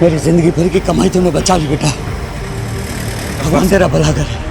मेरी जिंदगी भर की कमाई तूने बचा ली बेटा। भगवान तेरा भला करे।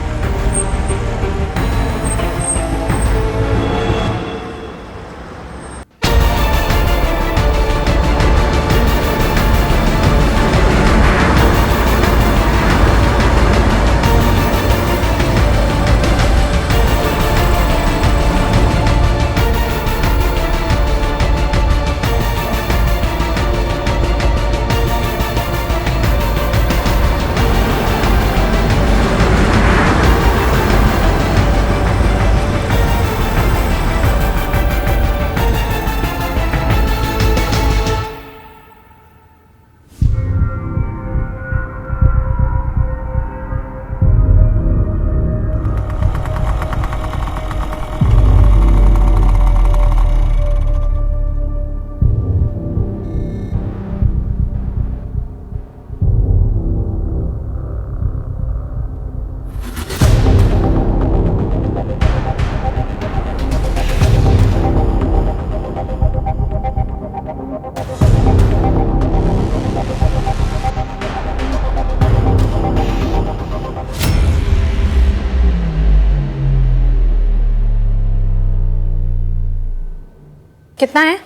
कितना है?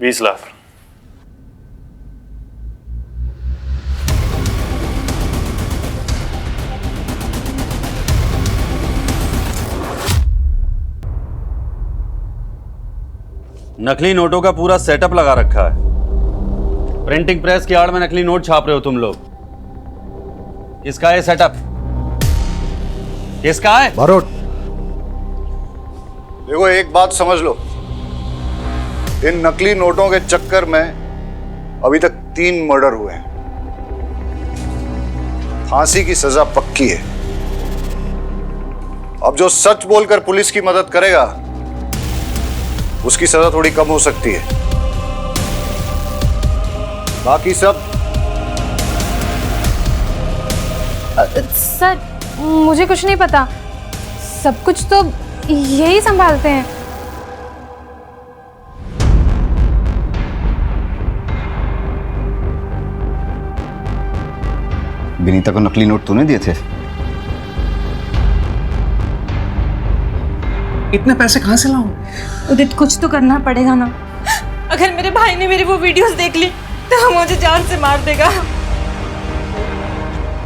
20 लाख। नकली नोटों का पूरा सेटअप लगा रखा है। प्रिंटिंग प्रेस की आड़ में नकली नोट छाप रहे हो तुम लोग। किसका है सेटअप? किसका है? बारोट, देखो एक बात समझ लो, इन नकली नोटों के चक्कर में अभी तक 3 मर्डर हुए हैं। फांसी की सजा पक्की है। अब जो सच बोलकर पुलिस की मदद करेगा उसकी सजा थोड़ी कम हो सकती है। बाकी सब सर, मुझे कुछ नहीं पता। सब कुछ तो यही संभालते हैं। विनीता को नकली नोट तूने दिए थे? इतने पैसे कहां से लाऊं? उदित, कुछ तो करना पड़ेगा ना। अगर मेरे भाई ने मेरी वो वीडियोस देख ली तो मुझे जान से मार देगा।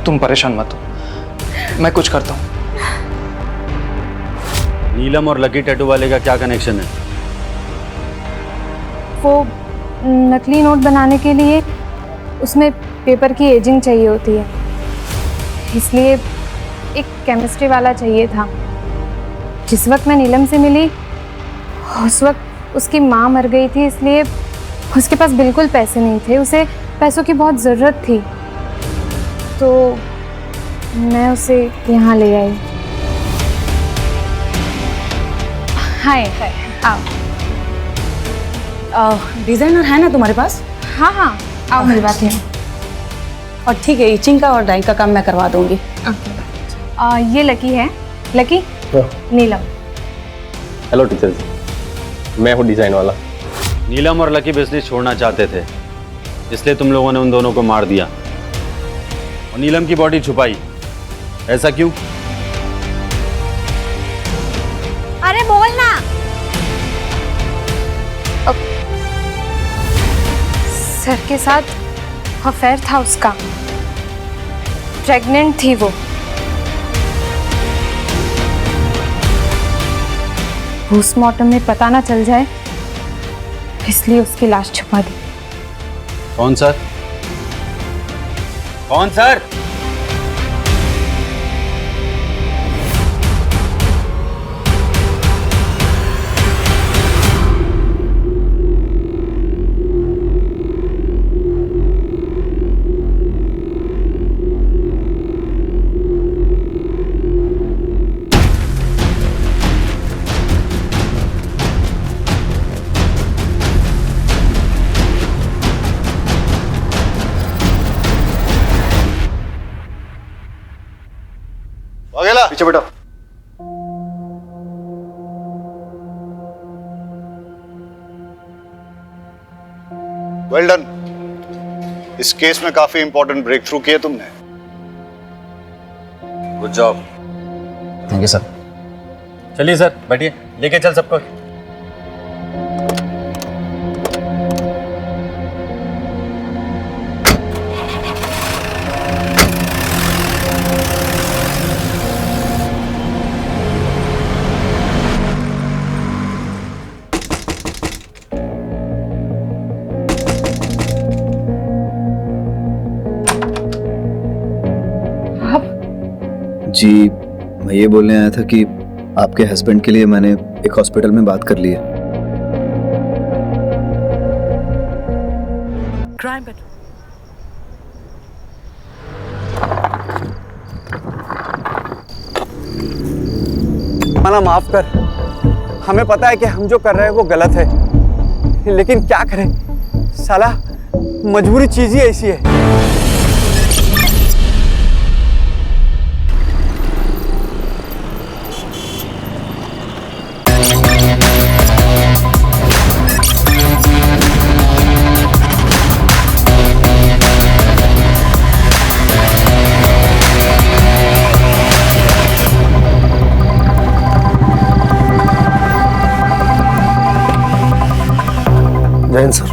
तुम परेशान मत हो, मैं कुछ करता हूं। नीलम और लकी टैटू वाले का क्या कनेक्शन है? वो नकली नोट बनाने के लिए उसमें पेपर की एजिंग चाहिए होती है, इसलिए एक केमिस्ट्री वाला चाहिए था। जिस वक्त मैं नीलम से मिली उस वक्त उसकी माँ मर गई थी, इसलिए उसके पास बिल्कुल पैसे नहीं थे, उसे पैसों की बहुत ज़रूरत थी, तो मैं उसे यहाँ ले आई। हाय आओ। डिजाइनर है ना तुम्हारे पास? हाँ हाँ आओ मिलवाती हूँ। और ठीक है, इचिंग का और डाइंग का काम मैं करवा दूंगी। ये लकी है। लकी नीलम। हेलो टीचर जी, मैं हूँ डिजाइन वाला। नीलम और लकी बिजनेस छोड़ना चाहते थे, इसलिए तुम लोगों ने उन दोनों को मार दिया और नीलम की बॉडी छुपाई। ऐसा क्यों? अरे बोल ना। सर के साथ अफेयर था उसका, प्रेग्नेंट थी वो। पोस्टमार्टम में पता ना चल जाए इसलिए उसकी लाश छुपा दी। कौन सर? कौन सर? वाघेला पीछे बैठो। Well done. इस केस में काफी इंपॉर्टेंट ब्रेक थ्रू किए तुमने। Good job. Thank you sir. चलिए सर, बैठिए, लेके चल सबको। जी, मैं ये बोलने आया था कि आपके हस्बैंड के लिए मैंने एक हॉस्पिटल में बात कर ली है। माना माफ कर, हमें पता है कि हम जो कर रहे हैं वो गलत है, लेकिन क्या करें साला, मजबूरी चीज ही ऐसी है। जैन सर,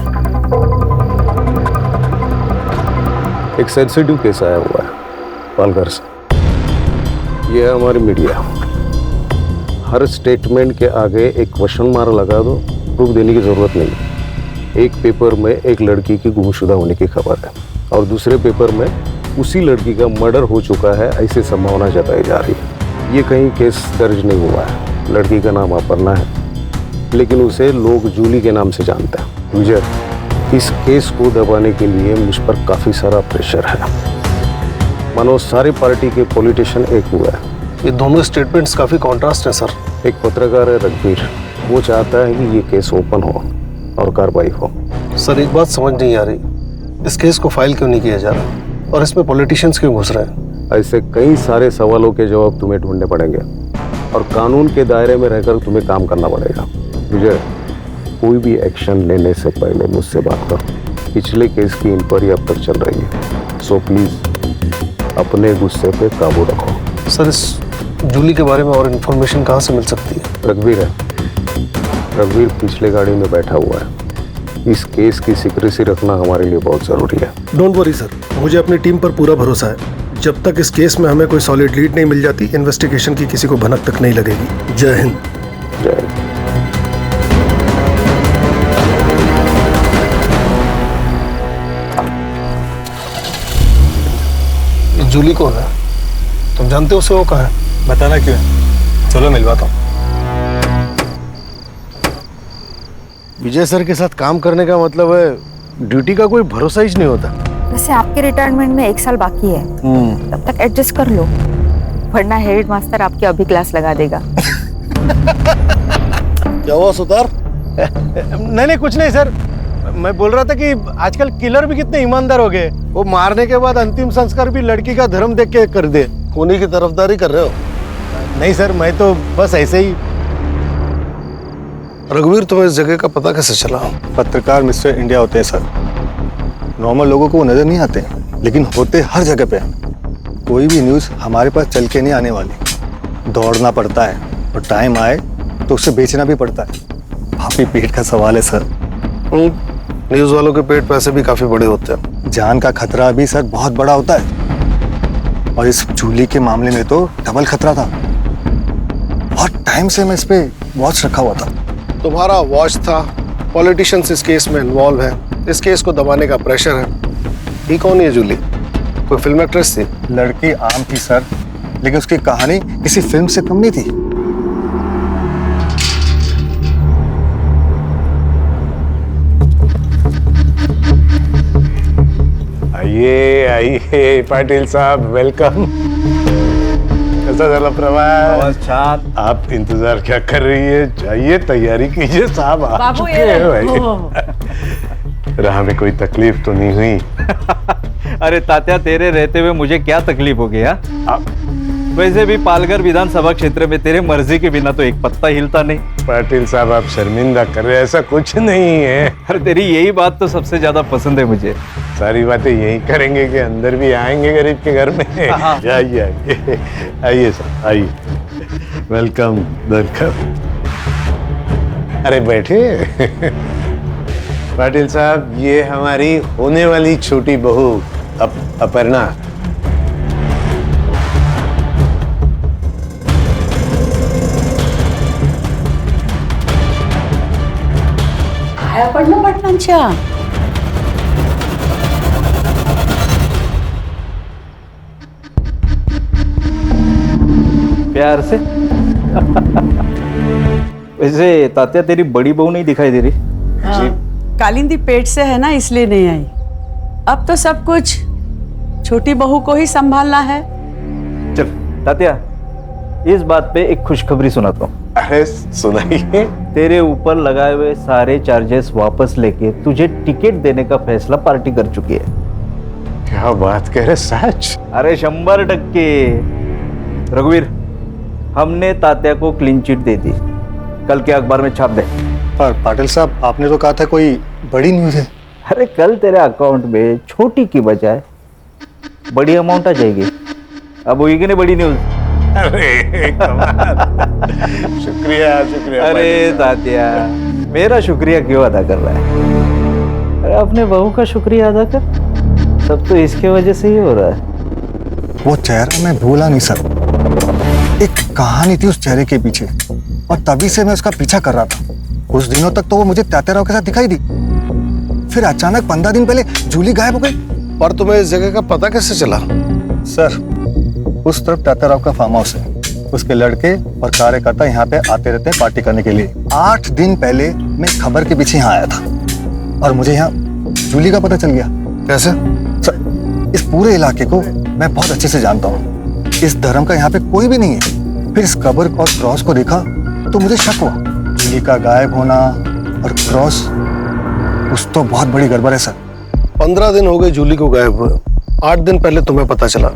एक सेंसिटिव केस आया हुआ है पालघर से। ये है हमारी मीडिया। हर स्टेटमेंट के आगे एक क्वेश्चन मार्क लगा दो, प्रूफ देने की जरूरत नहीं। एक पेपर में एक लड़की की गुमशुदा होने की खबर है और दूसरे पेपर में उसी लड़की का मर्डर हो चुका है, ऐसी संभावना जताई जा रही है। ये कहीं केस दर्ज नहीं हुआ है। लड़की का नाम अपर्णा है, लेकिन उसे लोग जूली के नाम से जानते हैं। विजय, इस केस को दबाने के लिए मुझ पर काफी सारा प्रेशर है। मानो सारी पार्टी के पॉलिटिशियन एक हुआ है। ये दोनों स्टेटमेंट्स काफी कॉन्ट्रास्ट है सर। एक पत्रकार है रघुवीर, वो चाहता है कि ये केस ओपन हो और कार्रवाई हो। सर एक बात समझ नहीं आ रही, इस केस को फाइल क्यों नहीं किया जा रहा और इसमें पॉलिटिशियंस क्यों घुस रहे हैं? ऐसे कई सारे सवालों के जवाब तुम्हें ढूंढने पड़ेंगे और कानून के दायरे में रहकर तुम्हें काम करना पड़ेगा। विजय, कोई भी एक्शन लेने से पहले मुझसे बात करो। पिछले केस की इंक्वायरी अब तक चल रही है, सो प्लीज अपने गुस्से पे काबू रखो। सर इस जूली के बारे में और इन्फॉर्मेशन कहाँ से मिल सकती है? रघुवीर है, रघुवीर पिछले गाड़ी में बैठा हुआ है। इस केस की सीक्रेसी रखना हमारे लिए बहुत जरूरी है। डोंट वरी सर, मुझे अपनी टीम पर पूरा भरोसा है। जब तक इस केस में हमें कोई सॉलिड लीड नहीं मिल जाती, इन्वेस्टिगेशन की किसी को भनक तक नहीं लगेगी। जय हिंद। जय हिंद। जूली कौन है? तुम जानते हो उसे? वो कहाँ है? बताना क्यों है? चलो मिलवाता हूँ। विजय सर के साथ काम करने का मतलब है ड्यूटी का कोई भरोसा ही नहीं होता। वैसे आपके रिटायरमेंट में 1 साल बाकी है, तब तक एडजस्ट कर लो, वरना हेड मास्टर आपकी अभी क्लास लगा देगा। क्या हुआ सुतार? नहीं कुछ नहीं सर, मैं बोल रहा था कि आजकल किलर भी कितने ईमानदार हो गए। वो मारने के बाद अंतिम संस्कार भी लड़की का धर्म देख के कर दे। खूनी की तरफदारी कर रहे हो? नहीं सर, मैं तो बस ऐसे ही। रघुवीर, तुम्हें इस जगह का पता कैसे चला? पत्रकार मिस्टर इंडिया होते हैं सर। नॉर्मल लोगों को वो नजर नहीं आते, लेकिन होते हर जगह पे। कोई भी न्यूज़ हमारे पास चल के नहीं आने वाली। दौड़ना पड़ता है और टाइम आए तो उसे बेचना भी पड़ता है। काफी पेट का सवाल है सर। न्यूज़ वालों के पेट पैसे भी काफी बड़े होते हैं। जान का खतरा भी सर बहुत बड़ा होता है, और इस जूली के मामले में तो डबल खतरा था। बहुत टाइम से मैं इस पे वॉच रखा हुआ था। तुम्हारा वॉच था, पॉलिटिशियंस इस केस में इन्वॉल्व है, इस केस को दबाने का प्रेशर है। ये कौन है जूली? कोई फिल्म एक्ट्रेस थी? लड़की आम थी सर, लेकिन उसकी कहानी किसी फिल्म से कम नहीं थी। आइए आइए पाटिल साहब, वेलकम। कैसा चला प्रवास? छान। आप इंतजार क्या कर रही है? जाइए तैयारी कीजिए, साहब आ बाबू चुके ये हैं भाई। राह में कोई तकलीफ तो नहीं हुई? अरे तात्या, तेरे रहते हुए मुझे क्या तकलीफ हो गया? वैसे भी पालघर विधानसभा क्षेत्र में तेरे मर्जी के बिना तो एक पत्ता हिलता नहीं। पाटिल साहब, आप शर्मिंदा कर रहे हैं, ऐसा कुछ नहीं है। अरे तेरी यही बात तो सबसे ज्यादा पसंद है मुझे। सारी बातें यही करेंगे कि अंदर भी आएंगे गरीब के घर में। आइए आइए आइए सर, आइए। Welcome welcome. अरे बैठे। पाटिल साहब, ये हमारी होने वाली छोटी बहू अपर्णा। अपर्णा पाटलांच्या प्यार से। वैसे तात्या, तेरी बड़ी बहू नहीं दिखाई दे रही? कालिंदी पेट से है ना, इसलिए नहीं आई। अब तो सब कुछ छोटी बहू को ही संभालना है। चल तात्या, इस बात पे एक खुशखबरी सुनाता हूँ। अरे सुनाइए। तेरे ऊपर लगाए हुए सारे चार्जेस वापस लेके तुझे टिकट देने का फैसला पार्टी कर चुकी है। क्या बात कह रहे, सच? अरे 100%। रघुवीर, हमने तात्या को क्लीन चिट दे दी, कल के अखबार में छाप दे। पर पाटिल साहब, आपने तो कहा था कोई बड़ी न्यूज़ है। अरे कल तेरे अकाउंट में छोटी की बजाय बड़ी अमाउंट आ जाएगी। अब होगी कि नहीं बड़ी न्यूज़? अरे कमाल। शुक्रिया शुक्रिया। अरे तात्या, मेरा शुक्रिया क्यों अदा कर रहा है? अरे अपने बहू का शुक्रिया अदा कर। सब तो इसके वजह से ही हो रहा है। वो चेहरा मैं भूला नहीं सर। एक कहानी थी उस चेहरे के पीछे, और तभी से मैं उसका पीछा कर रहा था। कुछ दिनों तक तो वो मुझे तात्या राव के साथ दिखाई दी, फिर अचानक 15 दिन पहले जूली गायब हो गई। पर तुम्हें इस जगह का पता कैसे चला? सर, उस तरफ तात्या राव का फार्म हाउस है। उसके लड़के और कार्यकर्ता यहाँ पे आते रहते हैं पार्टी करने के लिए। 8 दिन पहले मैं खबर के पीछे यहाँ आया था, और मुझे यहाँ जूली का पता चल गया। कैसे? सर, इस पूरे इलाके को मैं बहुत अच्छे से जानता हूँ। इस धर्म का यहाँ पे कोई भी नहीं है। फिर इस कब्र और क्रॉस को देखा तो मुझे शक हुआ। जूली का गायब होना और क्रॉस, कुछ तो बहुत बड़ी गड़बड़ है सर। 15 दिन हो गए जूली को गायब हुए, 8 दिन पहले तुम्हें पता चला।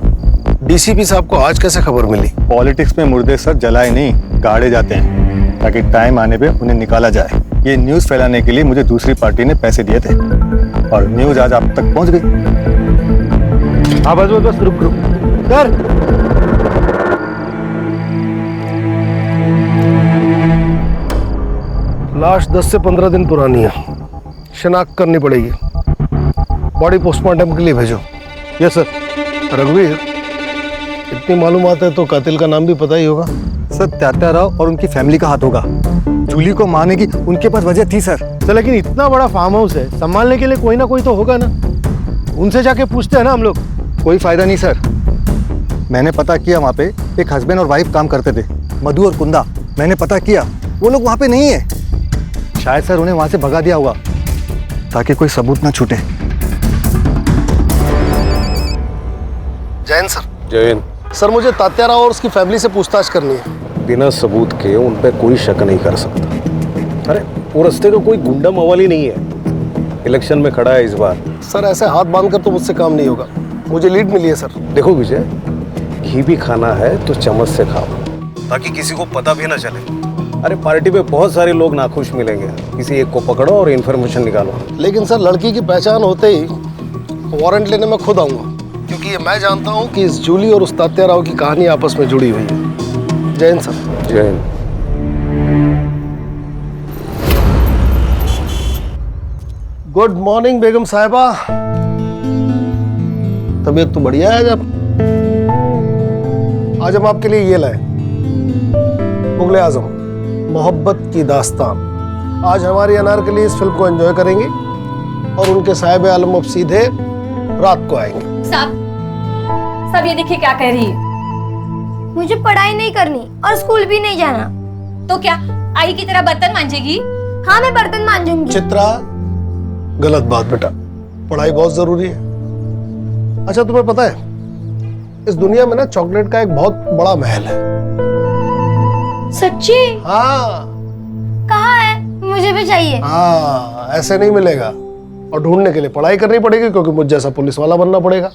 डीसीपी साहब को आज कैसे खबर मिली? पॉलिटिक्स में मुर्दे सर जलाए नहीं, गाड़े जाते हैं, ताकि टाइम आने पे उन्हें निकाला जाए। ये न्यूज़ फैलाने के लिए मुझे दूसरी पार्टी ने पैसे दिए थे, और न्यूज़ आज आप तक पहुंच गई। हाँ बस रुक सर। लाश 10 से 15 दिन पुरानी है, शिनाख्त करनी पड़ेगी। बॉडी पोस्टमार्टम के लिए भेजो। Yes sir. रघुवीर, इतनी मालूमात है तो कातिल का नाम भी पता ही होगा। सर, तात्या राव और उनकी फैमिली का हाथ होगा। जूली को मारने की उनके पास वजह थी सर। लेकिन इतना बड़ा फार्म हाउस है, संभालने के लिए कोई ना कोई तो होगा ना। उनसे जाके पूछते हैं ना हम लोग। कोई फायदा नहीं सर, मैंने पता किया, वहाँ पे एक हस्बैंड और वाइफ काम करते थे, मधु और कुंदा। मैंने पता किया, वो लोग वहाँ पे नहीं है। शायद सर उन्हें वहाँ से भगा दिया होगा ताकि कोई सबूत ना छूटे। जैन सर। जैन सर, मुझे तात्या राव और उसकी फैमिली से पूछताछ करनी है। बिना सबूत के उन पे कोई शक नहीं कर सकता। अरे वो रास्ते का कोई गुंडा मवाली नहीं है, इलेक्शन में खड़ा है इस बार। सर, ऐसे हाथ बांधकर तो मुझसे काम नहीं होगा, मुझे लीड मिली है सर। देखो विजय, घी भी खाना है तो चम्मच से खाओ ताकि किसी को पता भी ना चले। अरे पार्टी पे बहुत सारे लोग नाखुश मिलेंगे, किसी एक को पकड़ो और इन्फॉर्मेशन निकालो। लेकिन सर, लड़की की पहचान होते ही वारंट लेने में खुद आऊंगा, क्योंकि ये मैं जानता हूँ कि इस जूली और उस तात्या राव की कहानी आपस में जुड़ी हुई है। Jain sir. Jain. Good morning बेगम साहिबा। तबीयत तो बढ़िया है। जब आज हम आपके लिए ये लाए, मुगले आजम मोहब्बत की दास्तान। आज हमारी अनारकली इस फिल्म को एंजॉय करेंगी और उनके साहिब आलम अब सीधे रात को आएंगे। सब ये देखिए क्या कह रही है। मुझे पढ़ाई नहीं करनी और स्कूल भी नहीं जाना। तो क्या आई की तरह बर्तन मांजेगी? हाँ, मैं बर्तन मांजूंगी। चित्रा, गलत बात बेटा, पढ़ाई बहुत जरूरी है। अच्छा, तुम्हें पता है इस दुनिया में ना चॉकलेट का एक बहुत बड़ा महल है। सच्ची? हाँ। कहाँ है? मुझे भी चाहिए। हाँ, ऐसे नहीं मिलेगा और ढूंढने के लिए पढ़ाई करनी पड़ेगी, क्योंकि मुझ जैसा पुलिस वाला बनना पड़ेगा।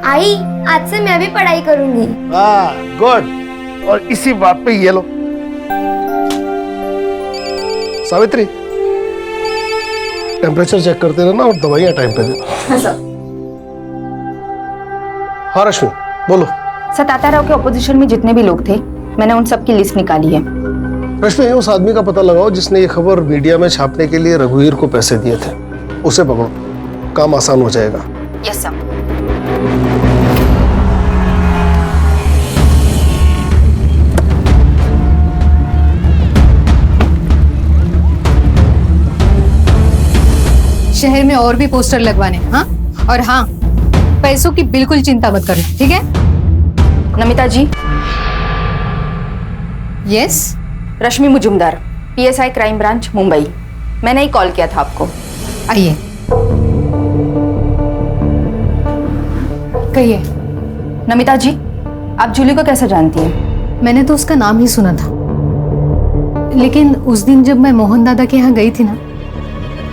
आई, आज से मैं भी पढ़ाई करूंगी। हाँ, गुड। और इसी बात पे ये लो सावित्री, टेम्परेचर चेक करते रहना और दवाइयां टाइम पे देना। हाँ रश्मि, बोलो। सर, तात्या राव के ऑपोजिशन में जितने भी लोग थे, मैंने उन सब की लिस्ट निकाली है। रश्मि, उस आदमी का पता लगाओ जिसने ये खबर मीडिया में छापने के लिए रघुवीर को पैसे दिए थे। उसे पकड़ो, काम आसान हो जाएगा। Yes sir. शहर में और भी पोस्टर लगवाने। हाँ, और हाँ, पैसों की बिल्कुल चिंता मत करना, ठीक है? Namita ji. Yes. Rashmi Mujumdar, PSI crime branch Mumbai. मैंने ही कॉल किया था आपको। आइए, कहिए। नमिता जी, आप जूली को कैसे जानती हैं? मैंने तो उसका नाम ही सुना था, लेकिन उस दिन जब मैं मोहन दादा के यहाँ गई थी ना,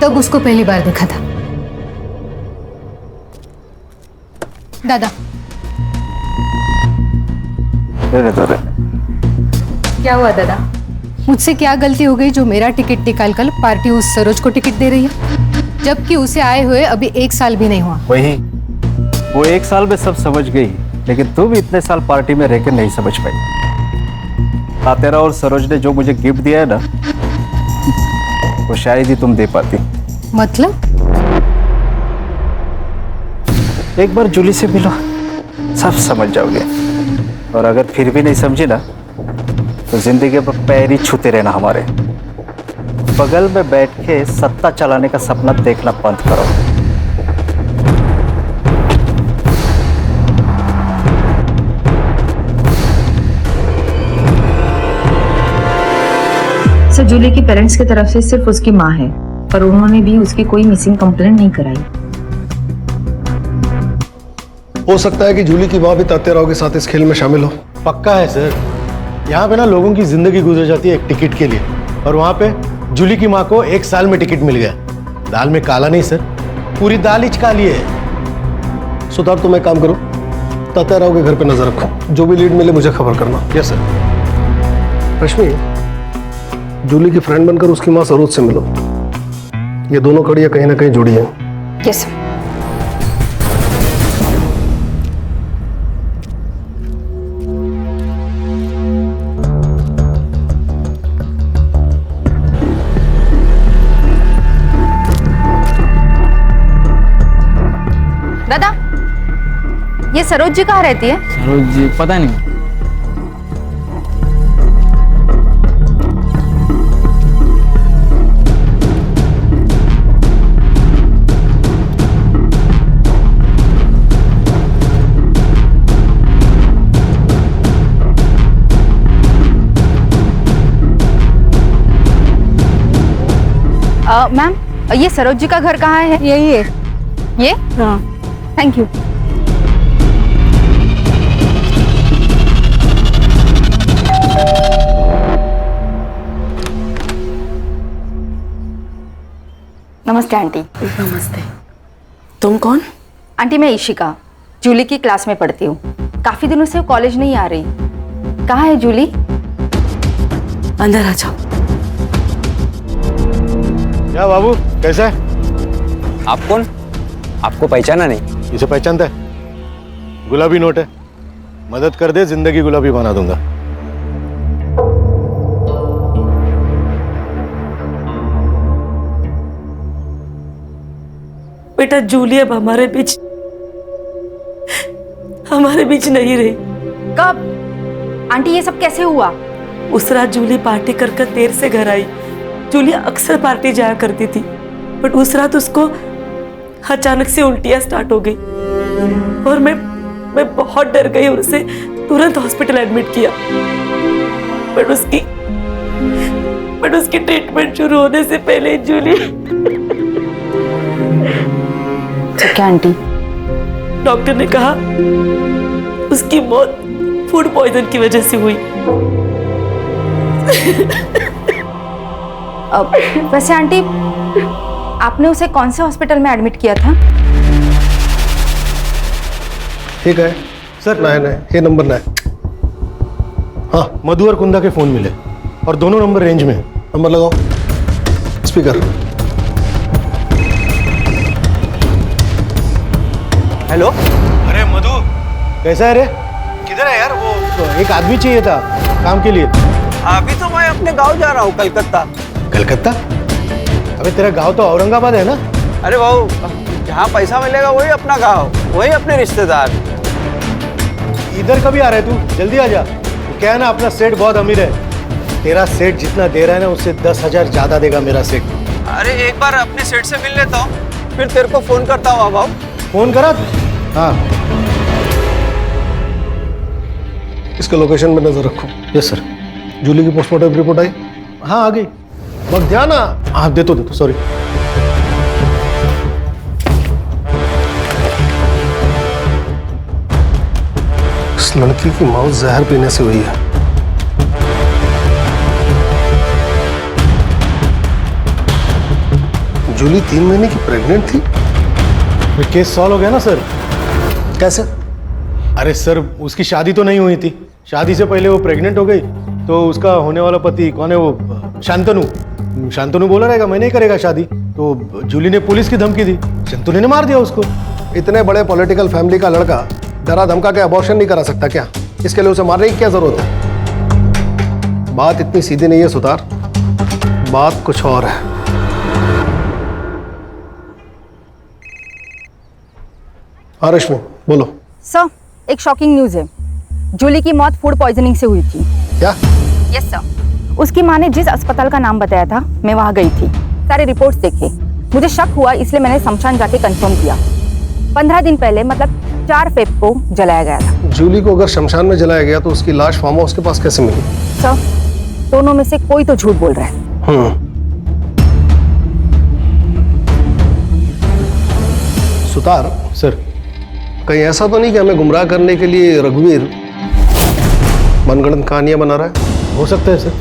तब उसको पहली बार देखा था। दादा, क्या हुआ दादा? मुझसे क्या गलती हो गई जो मेरा टिकट निकाल कर पार्टी उस सरोज को टिकट दे रही है, जबकि उसे आए हुए अभी 1 साल भी नहीं हुआ? वही, वो 1 साल में सब समझ गई, लेकिन तू भी इतने साल पार्टी में रहकर नहीं समझ पाई। तात्या राव और सरोज ने जो मुझे गिफ्ट दिया है ना, वो शायद ही तुम दे पाती। मतलब? एक बार जूली से मिलो, सब समझ जाओगे। और अगर फिर भी नहीं समझे ना, तो जिंदगी में पैर ही छूते रहना। हमारे बगल में बैठ के सत्ता चलाने का सपना देखना बंद करो। सर, जूली की पेरेंट्स की तरफ से सिर्फ उसकी माँ है और उन्होंने भी उसकी कोई मिसिंग कंप्लेंट नहीं कराई। हो सकता है कि जूली की माँ भी तात्या राव के साथ इस खेल में शामिल हो। पक्का है सर। यहाँ पे ना लोगों की जिंदगी गुजर जाती है एक टिकट के लिए, और वहाँ पे जूली की माँ को 1 साल में टिकट मिल गया। दाल में काला नहीं सर, पूरी दाल ही काली है। सुधार, तुम एक काम करो, तात्या राव के घर पे नजर रखो, जो भी लीड मिले मुझे खबर करना। Yes sir. रश्मि, जूली की फ्रेंड बनकर उसकी माँ सरोज से मिलो। ये दोनों कड़ियां कहीं ना कहीं जुड़ी हैं। Yes sir. दादा, ये सरोज जी कहाँ रहती है? सरोज जी पता नहीं। मैम ये सरोज जी का घर कहाँ है? यही है। ये? हाँ। Thank you. नमस्ते आंटी। नमस्ते। तुम कौन? आंटी मैं ईशिका, जूली की क्लास में पढ़ती हूँ। काफी दिनों से वो कॉलेज नहीं आ रही। कहाँ है जूली? अंदर आ जाओ। क्या बाबू, कैसा है? आप कौन? आपको पहचाना नहीं? इसे पहचानता है? गुलाबी नोट है, मदद कर दे, जिंदगी गुलाबी बना दूंगा। बेटा जूली अब हमारे बीच नहीं रही। कब? आंटी ये सब कैसे हुआ? उस रात जूली पार्टी कर देर से घर आई। जूली अक्सर पार्टी जाया करती थी, बट उस रात उसको अचानक से उल्टियां स्टार्ट हो गई और मैं बहुत डर गई और उसे तुरंत हॉस्पिटल एडमिट किया। बट उसकी ट्रीटमेंट शुरू होने से पहले जूली क्या आंटी? डॉक्टर ने कहा उसकी मौत फूड पॉइजन की वजह से हुई। वैसे आंटी आपने उसे कौन से हॉस्पिटल में एडमिट किया था? ठीक है सर, नहीं ये नंबर ना है। हाँ, मधु और कुंदा के फोन मिले और दोनों नंबर रेंज में है। नंबर लगाओ, स्पीकर। हेलो। अरे मधु, कैसा है रे? किधर है यार? वो एक आदमी चाहिए था काम के लिए। अभी तो मैं अपने गांव जा रहा हूँ, कलकत्ता। कलकत्ता? अबे तेरा गांव तो औरंगाबाद है ना? अरे बाबू, जहाँ पैसा मिलेगा वही अपना गांव, वही अपने रिश्तेदार। इधर कभी आ रहा है तू? जल्दी आ जा। क्या है ना, अपना सेठ बहुत अमीर है। तेरा सेठ जितना दे रहा है ना, उससे 10,000 ज्यादा देगा मेरा सेठ। अरे एक बार अपने सेठ से मिल लेता हूँ, फिर तेरे को फोन करता हूँ। बाबू फोन करा? हाँ, इसका लोकेशन में नजर रखो। Yes sir. जूली की पोस्टमार्टम रिपोर्ट आई? हाँ आ गई। वक्त ध्यान। हाँ दे तो सॉरी। इस लड़की की मौत जहर पीने से हुई है। जूली 3 महीने की प्रेग्नेंट थी। केस सॉल्व हो गया ना सर? कैसे? अरे सर, उसकी शादी तो नहीं हुई थी। शादी से पहले वो प्रेग्नेंट हो गई, तो उसका होने वाला पति कौन है वो? शांतनु बोला रहेगा मैं नहीं करेगा शादी, तो जूली ने पुलिस की धमकी दी, शांतनु ने मार दिया उसको। इतने बड़े पॉलिटिकल फैमिली का लड़का डरा धमका के अबॉर्शन नहीं करा सकता क्या? इसके लिए उसे मारने की क्या जरूरत है? बात इतनी सीधी नहीं है सुतार, बात कुछ और है। हाँ रश्मि बोलो। सर, एक शॉकिंग न्यूज है। जूली की मौत फूड पॉइजनिंग से हुई थी। क्या? Yes sir. उसकी माँ ने जिस अस्पताल का नाम बताया था, मैं वहाँ गई थी, सारे रिपोर्ट्स देखे। मुझे शक हुआ, इसलिए मैंने शमशान जाके कंफर्म किया। 15 दिन पहले, मतलब 4 फेब को जलाया गया था। जूली को अगर शमशान में जलाया गया तो उसकी लाश फार्म हाउस के पास कैसे मिली? सर, दोनों में से कोई तो झूठ बोल रहा है। सुतार सर, कहीं ऐसा तो नहीं कि हमें गुमराह करने के लिए रघुवीर मनगढ़ंत कहानियां बना रहा है? हो सकता है सर।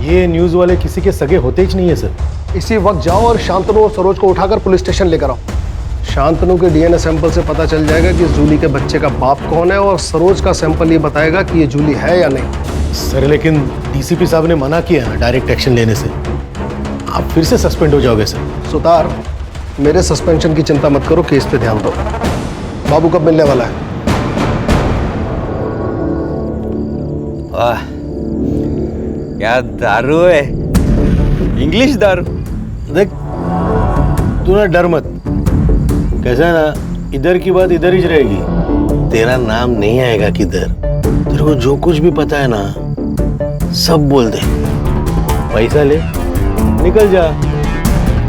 ये न्यूज वाले किसी के सगे होते ही नहीं है सर। इसी वक्त जाओ और शांतनु और सरोज को उठाकर पुलिस स्टेशन लेकर आओ। शांतनु के डीएनए सैंपल से पता चल जाएगा कि जूली के बच्चे का बाप कौन है, और सरोज का सैंपल ये बताएगा कि ये जूली है या नहीं। सर लेकिन डीसीपी साहब ने मना किया है डायरेक्ट एक्शन लेने से। आप फिर से सस्पेंड हो जाओगे सर। सुतार, मेरे सस्पेंशन की चिंता मत करो, केस पे ध्यान दो। बाबू कब मिलने वाला है? क्या दारू है, इंग्लिश दारू। देख तू ना डर मत, कैसा है ना, इधर की बात इधर ही रहेगी। तेरा नाम नहीं आएगा किधर। तेरे को जो कुछ भी पता है ना सब बोल दे, पैसा ले निकल जा,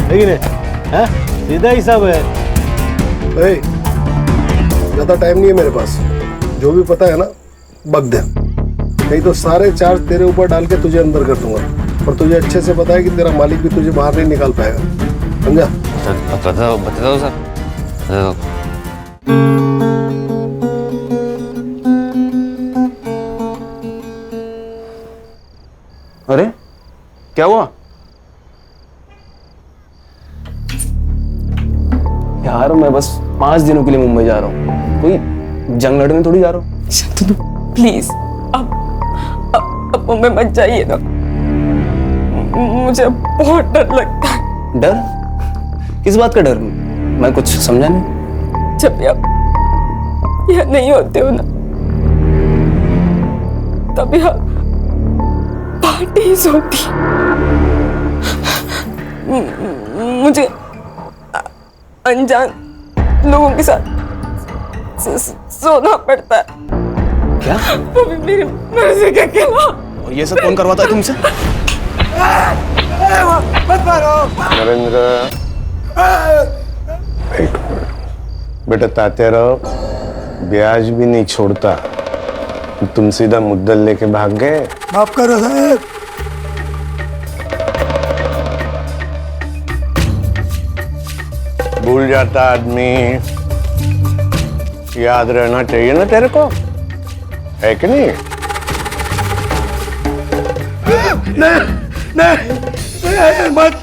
लेकिन है सीधा हिसाब है। ज्यादा टाइम नहीं है मेरे पास, जो भी पता है ना बक दे। नहीं तो सारे चार्ज तेरे ऊपर डाल के तुझे अंदर कर दूंगा। और तुझे अच्छे से पता है कि तेरा मालिक भी तुझे बाहर नहीं निकाल पाएगा, समझा? बता दो सर, बता दो। अरे क्या हुआ यार? मैं बस 5 दिनों के लिए मुंबई जा रहा हूँ, कोई जंग लड़ने थोड़ी जा रहा हूँ। शांतनु प्लीज अब मुंबई मत जाइए ना, मुझे बहुत डर लगता है। डर? किस बात का डर? मैं कुछ समझा नहीं। जब भी आप यहाँ नहीं होते हो ना, तब यहाँ पार्टीज होती, मुझे अनजान लोगों के साथ सोना पड़ता है। क्या? वो भी मेरी मर्जी के खिलाफ। और ये सब कौन करवाता है तुमसे? नरेंद्र बेटा, तात्याराव ब्याज भी नहीं छोड़ता, तुम सीधा मुद्दल लेके भाग गए। माफ करो साहब। भूल जाता आदमी, याद रहना चाहिए ना तेरे को, है कि नहीं? नहीं, मत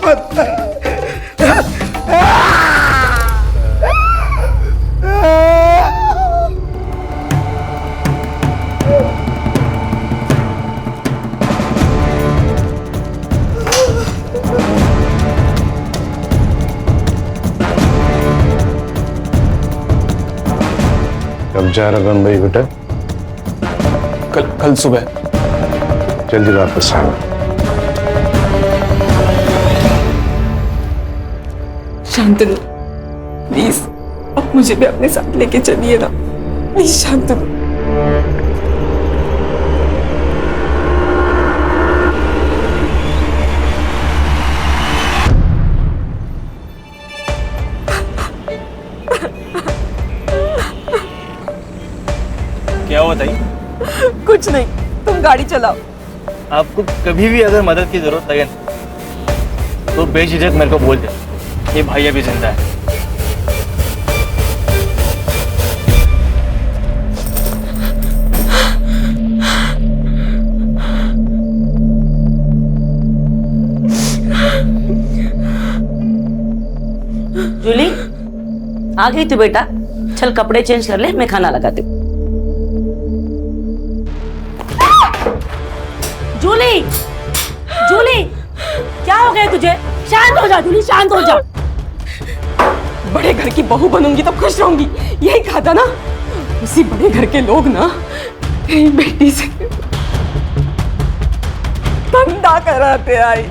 कब जा रहा बम्बई बेटा? कल सुबह। जल्दी वापस आना। शांतनु प्लीज अब मुझे भी अपने साथ लेके चलिए ना, प्लीज शांतनु। क्या हुआ ताई? कुछ नहीं, तुम गाड़ी चलाओ। आपको कभी भी अगर मदद की जरूरत लगे तो बेझिझक मेरे को बोल दे, ये भाई अभी जिंदा है। जूली आ गई तू बेटा, चल कपड़े चेंज कर ले, मैं खाना लगाती हूँ। जूली, जूली क्या हो गया तुझे? शांत हो जा जूली, शांत हो जा। बड़े घर की बहू बनूंगी तो खुश रहूंगी, यही कहा था ना। उसी बड़े घर के लोग ना तेरी बेटी से धंधा कराते। आई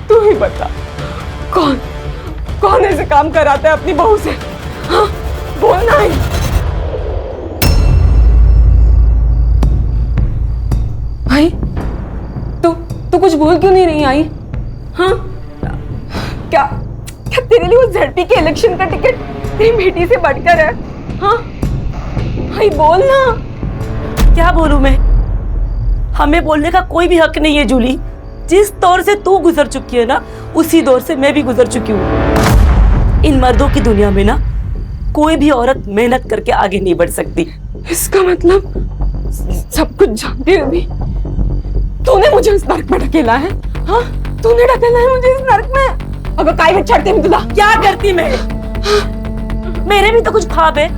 तू ही बता, कौन ऐसे काम कराता है अपनी बहू से? हाँ बोलना है। भाई तू कुछ बोल क्यों नहीं रही आई? हाँ क्या तेरे लिए वो ZP के इलेक्शन का टिकट तेरी बेटी से बढ़कर है? हाँ भाई बोल ना। क्या बोलूं मैं? हमें बोलने का कोई भी हक नहीं है जूली। जिस दौर से तू गुजर चुकी है ना, उसी दौर से मैं भी गुजर चुकी हूँ। इन मर्दों की दुनिया में ना कोई भी औरत मेहनत करके आगे नहीं बढ़ सकती। इसका मतलब सब कुछ जानते हुए भी तूने मुझे इस नर्क में ढकेला है? हाँ तूने ढकेला है मुझे इस नर्क में। अगर काय में चढ़ते मितुला क्या करती मैं? मेरे भी तो कुछ ख्वाब है,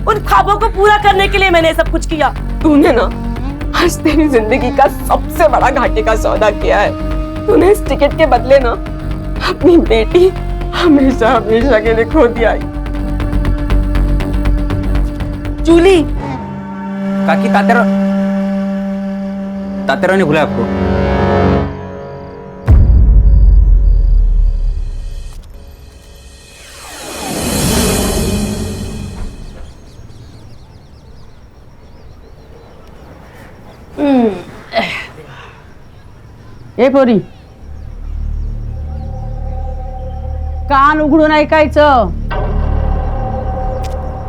उन ख्वाबों को पूरा करने के लिए मैंने सब कुछ किया। तूने ना आज तेरी जिंदगी का सबसे बड़ा घाटे का सौदा किया है। तूने इस टिकट के बदले ना अपनी बेटी हमेशा हमेशा के लिए खो दिया। जूली काकी, तात्याराव ने बुलाया आपको। ए पोरी, कान उघडून ऐकायचं।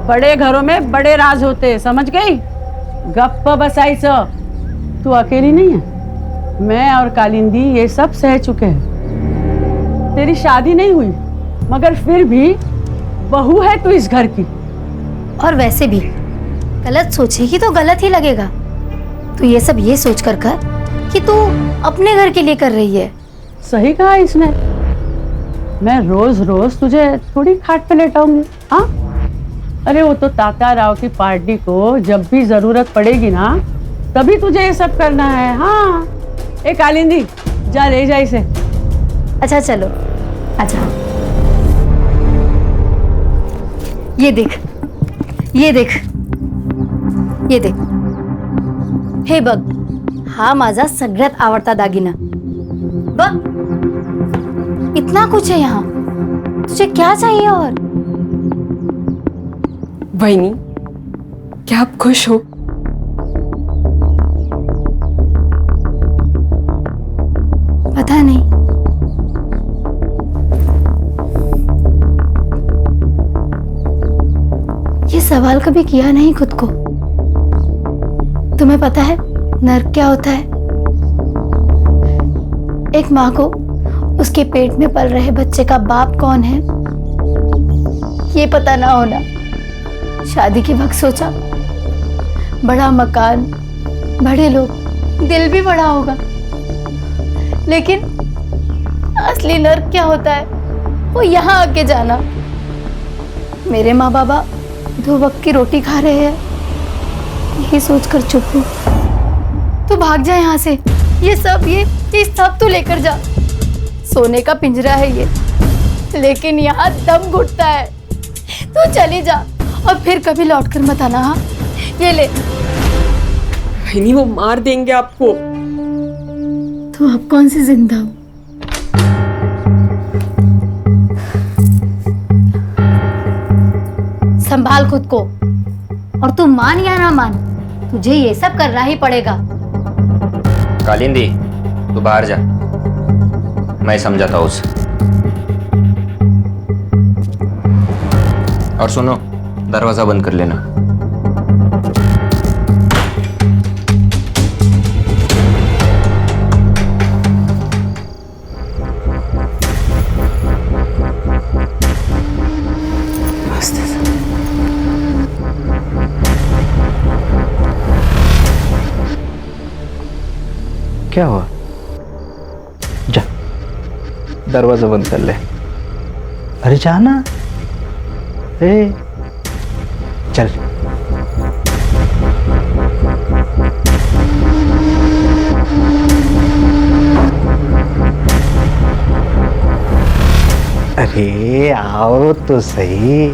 बड़े घरों में बड़े राज होते, समझ गई? गप्प बसायचं। तू अकेली नहीं है, मैं और कालिंदी ये सब सह चुके हैं। तेरी शादी नहीं हुई मगर फिर भी बहू है तू इस घर की। और वैसे भी गलत सोचेगी तो गलत ही लगेगा। तू ये सब ये सोच कर कि तू अपने घर के लिए कर रही है। सही कहा इसने। मैं रोज रोज तुझे थोड़ी खाट पे लेटाऊंगी। हाँ, अरे वो तो तात्या राव की पार्टी को जब भी जरूरत पड़ेगी ना तभी तुझे ये सब करना है। हाँ, ए कालिंदी जा ले जा इसे। अच्छा चलो अच्छा। ये देख ये देख ये देख, हे बघ, हा माझा सगळ्यात आवडता दागिना बघ। इतना कुछ है यहाँ, तुझे क्या चाहिए? और बहनी, क्या आप खुश हो? पता नहीं। ये सवाल कभी किया नहीं खुद को। तुम्हें पता है नर्क क्या होता है? एक माँ को उसके पेट में पल रहे बच्चे का बाप कौन है ये पता ना होना। शादी के वक्त सोचा बड़ा मकान, बड़े लोग, दिल भी बड़ा होगा, लेकिन असली नर्क क्या होता है वो यहाँ आके जाना। मेरे माँ बाबा 2 वक्त की रोटी खा रहे हैं, यही सोचकर चुप हूँ। तू भाग जा यहाँ से। ये सब तू लेकर जा। सोने का पिंजरा है ये, लेकिन यहाँ दम घुटता है। तू चली जा और फिर कभी लौट कर मत आना। हाँ, ये ले। बहनी, वो मार देंगे आपको। तू अब कौन सी जिंदा हो? संभाल खुद को। और तू मान या ना मान, तुझे ये सब करना ही पड़ेगा। कालिंदी, तू बाहर जा, मैं समझाता हूँ उसे। और सुनो, दरवाजा बंद कर लेना। क्या हुआ? जा, दरवाजा बंद कर ले। अरे जाना। चल। अरे आओ तो सही।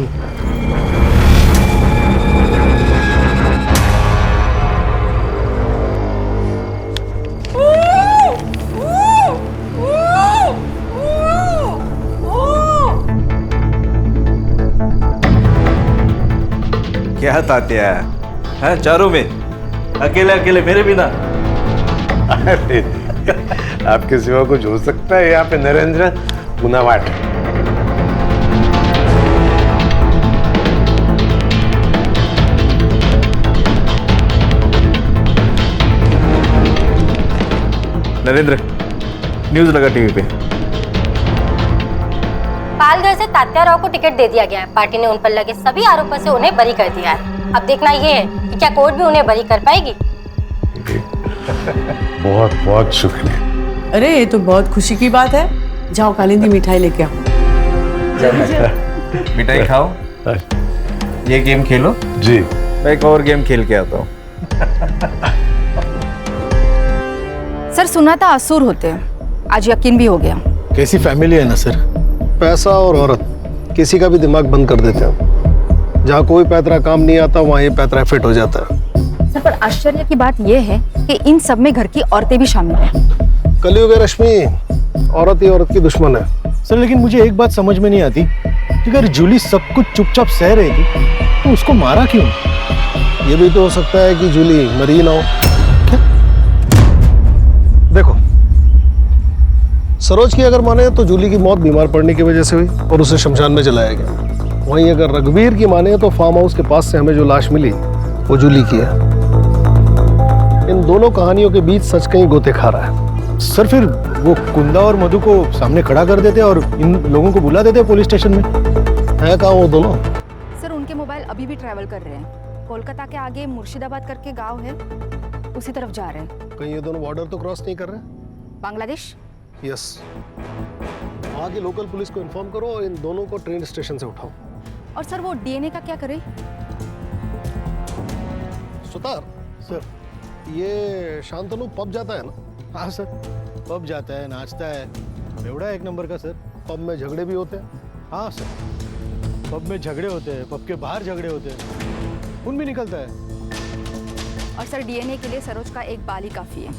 क्या तात्या है चारों में, अकेले अकेले मेरे बिना? अरे आपके सिवा कुछ हो सकता है यहाँ पे? नरेंद्र पुनावाट। नरेंद्र, न्यूज लगा टीवी पे। पालघर से तात्या राव को टिकट दे दिया गया है। पार्टी ने उन पर लगे सभी आरोपों से उन्हें बरी कर दिया है। अब देखना ये है कि क्या कोर्ट भी उन्हें बरी कर पाएगी। बहुत बहुत शुक्रिया। अरे ये तो बहुत खुशी की बात है। जाओ कालिंदी, मिठाई लेके आओ। मिठाई खाओ, ये गेम खेलो। जी, मैं एक और गेम खेल के आता हूँ। सर, सुना था असुर होते हैं, आज यकीन भी हो गया। कैसी फैमिली है ना सर, पैसा और औरत किसी का भी दिमाग बंद कर देते हैं। जहाँ कोई पैतरा काम नहीं आता वहाँ ये पैतरा फिट हो जाता है। सर, पर आश्चर्य की बात यह है कि इन सब में घर की औरतें भी शामिल हैं। कलयुग है रश्मि, औरत ही औरत की दुश्मन है। सर, लेकिन मुझे एक बात समझ में नहीं आती कि अगर जूली सब कुछ चुपचाप सह रही थी तो उसको मारा क्यों? ये भी तो हो सकता है कि जूली मरी ना हो। क्या? देखो, सरोज की अगर माने तो जूली की मौत बीमार पड़ने की वजह से हुई और उसे शमशान में जलाया गया। वहीं अगर रघुवीर की माने तो फार्म हाउस के पास से हमें जो लाश मिली वो जूली की है। दोनों कहानियों के बीच सच कहीं गोते खा रहा है। सर फिर वो कुंदा और मधु को सामने खड़ा कर देते और इन लोगों को बुला देते पुलिस स्टेशन में। है कहाँ वो दोनों? सर उनके मोबाइल अभी भी ट्रैवल कर रहे हैं। कोलकाता के आगे मुर्शिदाबाद करके गांव है, उसी तरफ जा रहे हैं। कहीं ये दोनों बॉर्डर तो क्रॉस नहीं कर रहे? बांग्लादेश? यस। वहाँ की लोकल पुलिस को इन्फॉर्म करो और इन दोनों को ट्रेन स्टेशन से उठाओ। और सर वो डीएनए का क्या करें? सुतार सर, ये शांतनु पब जाता है ना? हाँ सर, पब जाता है, नाचता है, बेवड़ा एक नंबर का सर। पब में झगड़े भी होते हैं। हाँ सर, पब में झगड़े होते हैं, पब के बाहर झगड़े होते हैं, खून भी निकलता है। और सर डीएनए के लिए सरोज का एक बाल ही काफी है।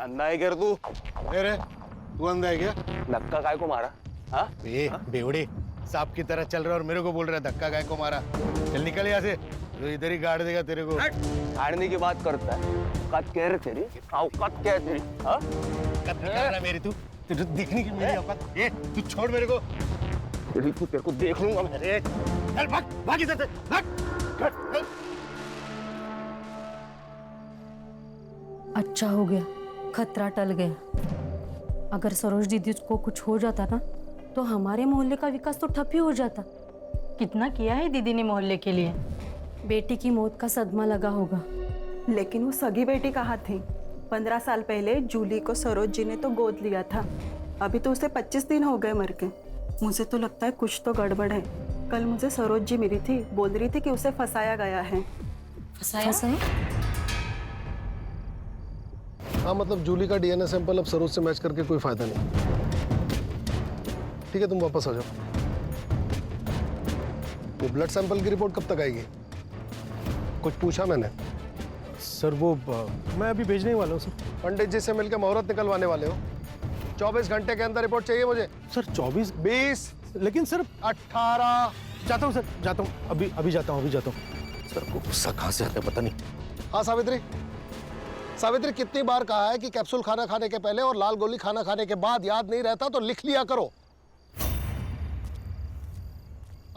अंधा है क्या तू? अरे तू अंधा है क्या? धक्का काय को मारा? हाँ? ए बेवड़े, सांप की तरह चल रहा और मेरे को बोल रहा है धक्का काय को मारा? चल निकल यहाँ से, तो इधर ही गाड़ देगा तेरे को। गाड़ने की बात करता है। औकात क्या है तेरी? औकात क्या है तेरी? हाँ? औकात निकाल रहा मेरी तू? तुझे दिखने की मेरी औकात? ए तू छोड़ मेरे को। तेरे को देख लूंगा मैं। अरे चल भाग, भाग इधर से, भाग। अच्छा हो गया, खतरा टल गया। अगर सरोज दीदी को कुछ हो जाता ना तो हमारे मोहल्ले का विकास तो ठप ही हो जाता। कितना किया है दीदी ने मोहल्ले के लिए। बेटी की मौत का सदमा लगा होगा। लेकिन वो सगी बेटी कहाँ थी? 15 साल पहले जूली को सरोज जी ने तो गोद लिया था। अभी तो उसे 25 दिन हो गए मर के। मुझे तो लगता है कुछ तो गड़बड़ है। कल मुझे सरोज जी मिली थी, बोल रही थी कि उसे फंसाया गया है। फंसाया? हाँ मतलब जूली का डीएनए सैंपल अब सरोज से मैच करके कोई फायदा नहीं। ठीक है तुम वापस आ जाओ। वो ब्लड सैंपल की रिपोर्ट कब तक आएगी? कुछ पूछा मैंने? सर वो मैं अभी भेजने ही वाला हूँ सर। पंडित जी से मिलकर मुहूर्त निकलवाने वाले हो। 24 घंटे के अंदर रिपोर्ट चाहिए मुझे। सर 24? 20? लेकिन सर 18। जाता हूँ सर, जाता हूँ, अभी जाता हूँ। सर को गुस्सा कहाँ से आता है पता नहीं। हाँ सावित्री, कितनी बार कहा है कि कैप्सूल खाना खाने के पहले और लाल गोली खाना खाने के बाद याद नहीं रहता तो लिख लिया करो।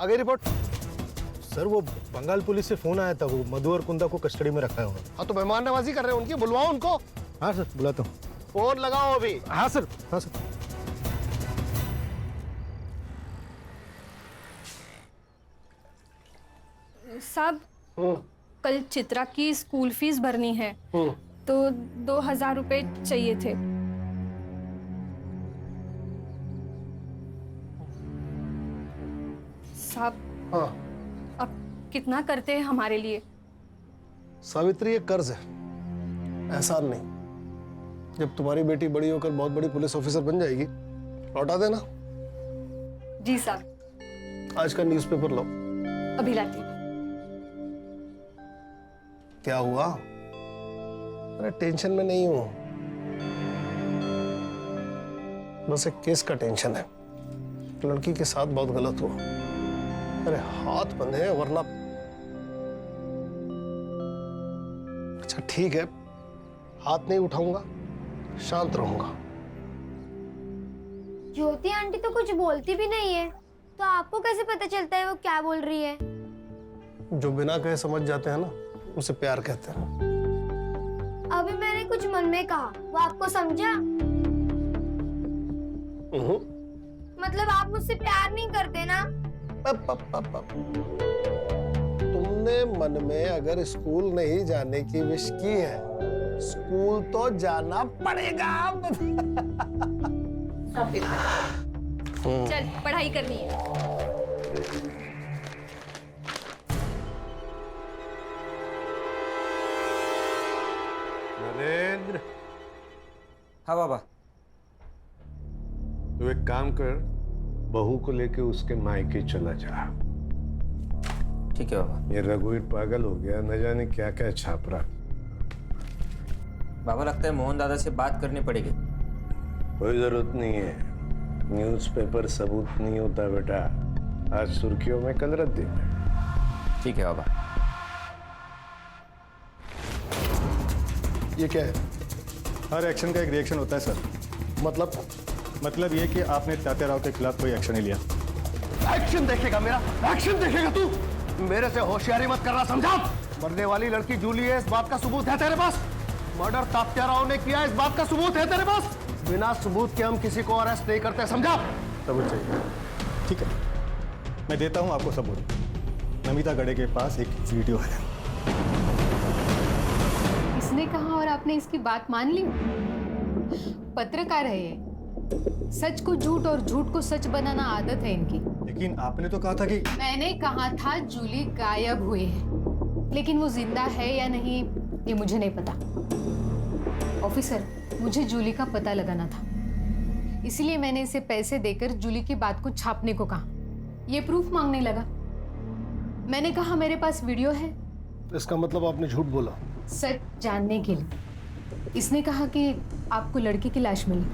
आ गई रिपोर्ट? सर वो बंगाल पुलिस से फोन आया था, वो मधु और कुंदा को कस्टडी में रखा है उन्होंने। हाँ तो मेहमान नवाजी कर रहे हैं उनकी, बुलवाओ उनको। हाँ सर बुलाता हूँ। फोन लगाओ अभी। हाँ सर, हाँ सर। साहब कल चित्रा की स्कूल फीस भरनी है तो 2000 रुपए चाहिए थे। साहब हाँ अब कितना करते हैं हमारे लिए? सावित्री ये कर्ज है, एहसान नहीं। जब तुम्हारी बेटी बड़ी होकर बहुत बड़ी पुलिस ऑफिसर बन जाएगी लौटा देना। जी साहब। आज का न्यूज़पेपर लो। अभी लाती हूँ। क्या हुआ? अरे टेंशन में नहीं हूं, बस एक केस का टेंशन है। लड़की के साथ बहुत गलत हुआ। अरे हाथ बंधे हैं वरना। अच्छा ठीक है, हाथ नहीं उठाऊंगा, शांत रहूंगा। ज्योति आंटी तो कुछ बोलती भी नहीं है, तो आपको कैसे पता चलता है वो क्या बोल रही है? जो बिना कहे समझ जाते हैं ना, उसे प्यार कहते हैं। अभी मैंने कुछ मन में कहा, वो आपको समझा? मतलब आप मुझसे प्यार नहीं करते ना? तुमने मन में अगर स्कूल नहीं जाने की विश की है, स्कूल तो जाना पड़ेगा। चल पढ़ाई करनी है। नरेंद्र। हाँ बाबा। तू एक काम कर, बहू को लेके उसके मायके चला जा। ठीक है बाबा। ये रघुवीर पागल हो गया, न जाने क्या क्या छाप रहा। बाबा लगता है मोहन दादा से बात करनी पड़ेगी। कोई जरूरत नहीं है, न्यूज़पेपर सबूत नहीं होता बेटा। आज सुर्खियों में कल रद्दी में। ठीक है बाबा। ये क्या है? हर एक्शन का एक रिएक्शन होता है सर। मतलब ये कि आपने तात्या राव के खिलाफ कोई एक्शन नहीं लिया। एक्शन देखेगा मेरा, एक्शन देखेगा तू। मेरे से होशियारी मत करना, समझा? मरने वाली लड़की जूली है, इस बात का सबूत है तेरे पास? मर्डर तात्या राव ने किया, इस बात का सबूत है तेरे पास? बिना सबूत के हम किसी को अरेस्ट नहीं करते, समझा? सबूत चाहिए, ठीक है, मैं देता हूं आपको सबूत। नमिता गड़े के पास एक वीडियो है। इसने कहा और आपने इसकी बात मान ली? पत्रकार है ये, सच को झूठ और झूठ को सच बनाना आदत है इनकी। लेकिन आपने तो कहा था कि मैंने कहा था जूली गायब हुई है, लेकिन वो जिंदा है या नहीं ये मुझे नहीं पता। ऑफिसर, मुझे जूली का पता लगाना था, इसलिए मैंने इसे पैसे देकर जूली की बात को छापने को कहा। ये प्रूफ मांगने लगा। मैंने कहा मेरे पास वीडियो है। इसका मतलब आपने झूठ बोला? सच जानने के लिए। इसने कहा कि आपको लड़की की लाश मिली,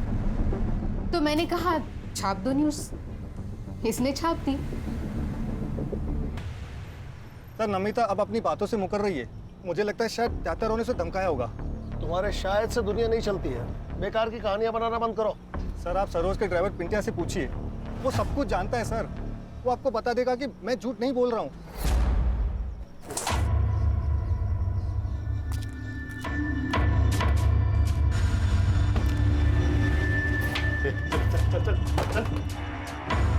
तो मैंने कहा छाप दो न्यूज़। इसने छाप दी। सर, नमिता अब अपनी बातों से मुकर रही है। मुझे लगता है शायद तात्या राव ने उसे धमकाया होगा। तुम्हारे शायद से दुनिया नहीं चलती है, बेकार की कहानियां बनाना बंद करो। सर, आप सरोज के ड्राइवर पिंटिया से पूछिए, वो सब कुछ जानता है सर। वो आपको बता देगा कि मैं झूठ नहीं बोल रहा हूँ। चल चल चल,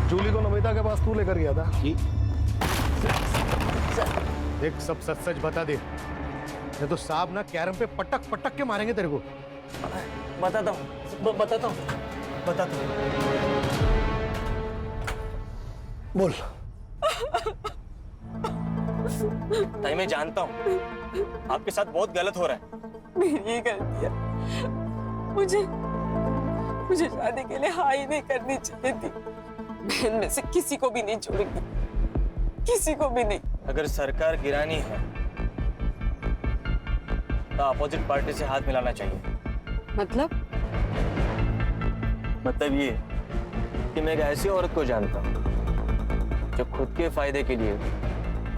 जूली को नमिता के पास तू लेकर गया था? जी। देख, सब सच सच बता दे, नहीं तो साहब ना कैरम पे पटक पटक के मारेंगे तेरे को। बताता हूँ, बताता हूँ। बोल। ताई, मैं जानता हूँ आपके साथ बहुत गलत हो रहा है। मेरी गलती है। मुझे शादी के लिए हाँ ही नहीं करनी चाहिए थी। बहन में से किसी को भी नहीं छोड़ूंगी, किसी को भी नहीं। अगर सरकार गिरानी है तो अपोजिट पार्टी से हाथ मिलाना चाहिए। मतलब ये कि मैं एक ऐसी औरत को जानता हूँ जो खुद के फायदे के लिए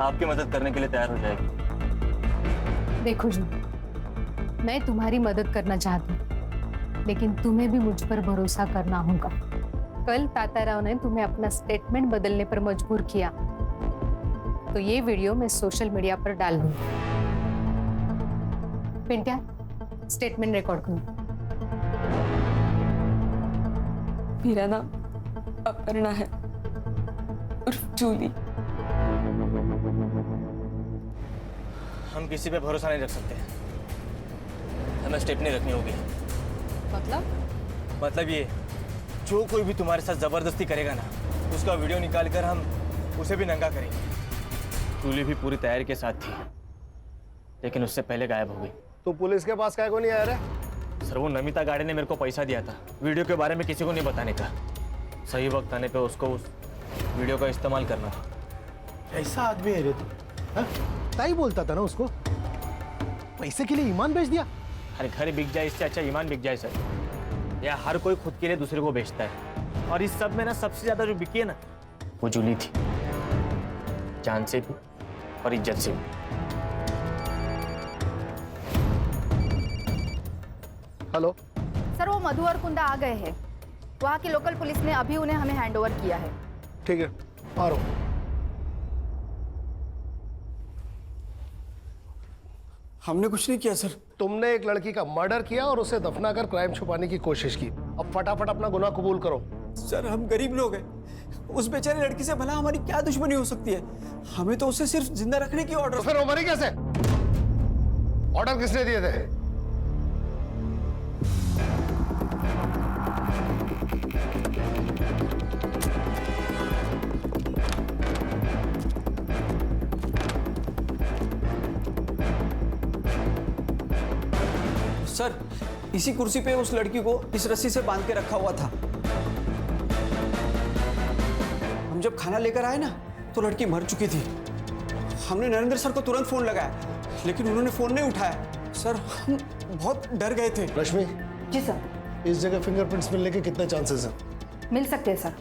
आपकी मदद करने के लिए तैयार हो जाएगी। देखो जी, मैं तुम्हारी मदद करना चाहती हूँ, लेकिन तुम्हें भी मुझ पर भरोसा करना होगा। कल तात्या राव ने तुम्हें अपना स्टेटमेंट बदलने पर मजबूर किया, तो ये वीडियो मैं सोशल मीडिया पर डाल दूंगी। पिंटिया, स्टेटमेंट रिकॉर्ड करो। मेरा नाम अपर्णा है, उर्फ जूली। हम किसी पे भरोसा नहीं रख सकते, हमें स्टेप नहीं रखनी होगी। मतलब ये, जो कोई भी तुम्हारे साथ जबरदस्ती करेगा ना, उसका वीडियो निकाल कर हम उसे भी नंगा करेंगे। जूली भी पूरी तैयारी के साथ थी, लेकिन उससे पहले गायब हो गई। तो पुलिस के पास क्या को नहीं आया रे? सर, वो नमिता गाड़े ने मेरे को पैसा दिया था वीडियो के बारे में किसी को नहीं बताने का। सही वक्त आने पे उसको उस वीडियो का इस्तेमाल करना था। ऐसा आदमी है रे तू? ताई बोलता था ना उसको, पैसे के लिए ईमान बेच दिया। अरे घर बिक जाए इससे अच्छा ईमान बिक जाए सर। या हर कोई खुद के लिए दूसरे को बेचता है, और इस सब में ना सबसे ज्यादा जो बिकी है ना, वो जूली थी, जान से भी और इज्जत से भी। हेलो सर, वो मधु और कुंदा आ गए हैं। वहाँ की लोकल पुलिस ने अभी उन्हें हमें हैंडओवर किया है। ठीक है, आ रहा हूं। हमने कुछ नहीं किया सर। तुमने एक लड़की का मर्डर किया और उसे दफनाकर क्राइम छुपाने की कोशिश की। अब फटाफट अपना गुनाह कबूल करो। सर, हम गरीब लोग हैं, उस बेचारी लड़की से भला हमारी क्या दुश्मनी हो सकती है? हमें तो उसे सिर्फ जिंदा रखने की ऑर्डर। तो फिर वो मरी कैसे? ऑर्डर किसने दिए थे? सर, इसी कुर्सी पे उस लड़की को इस रस्सी से बांध के रखा हुआ था। हम जब खाना लेकर आए ना, तो लड़की मर चुकी थी। हमने नरेंद्र सर को तुरंत फोन लगाया, लेकिन उन्होंने फोन नहीं उठाया। सर, हम बहुत डर गए थे। रश्मि। जी सर। इस जगह फिंगरप्रिंट्स मिलने के कितने चांसेस हैं? मिल सकते हैं सर।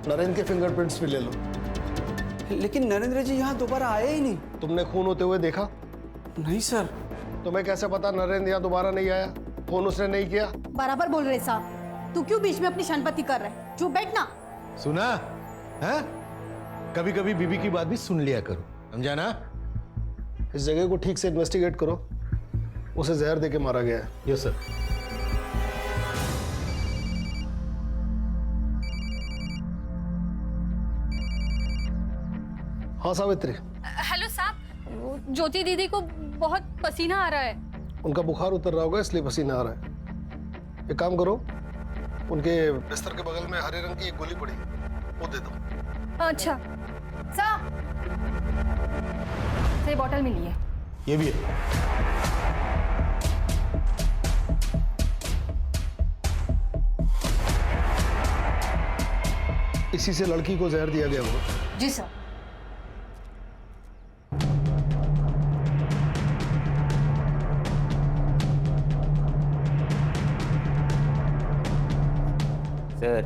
नरेंद्र के फिंगरप्रिंट्स भी ले लो। लेकिन नरेंद्र जी यहाँ दोबारा आए ही नहीं। तुमने खून होते हुए देखा? नहीं सर। तुम्हें कैसे पता नरेंद्र यहाँ दोबारा नहीं आया? फोन उसने नहीं किया? बराबर बोल रहे साहब। तू क्यों बीच में अपनी शनपति कर रहे? चुप बैठ ना। सुना है? कभी कभी बीबी की बात भी सुन लिया करो, समझा ना? इस जगह को ठीक से इन्वेस्टिगेट करो। उसे जहर देके मारा गया है। Yes sir. हाँ सावित्री। हेलो साहब, ज्योति दीदी को बहुत पसीना आ रहा है। उनका बुखार उतर रहा होगा इसलिए पसीना आ रहा है। एक काम करो, उनके बिस्तर के बगल में हरे रंग की एक गोली पड़ी, वो दे दो। अच्छा साहब, ये बॉटल मिली है। ये भी है। इसी से लड़की को जहर दिया गया होगा। जी सर। सर,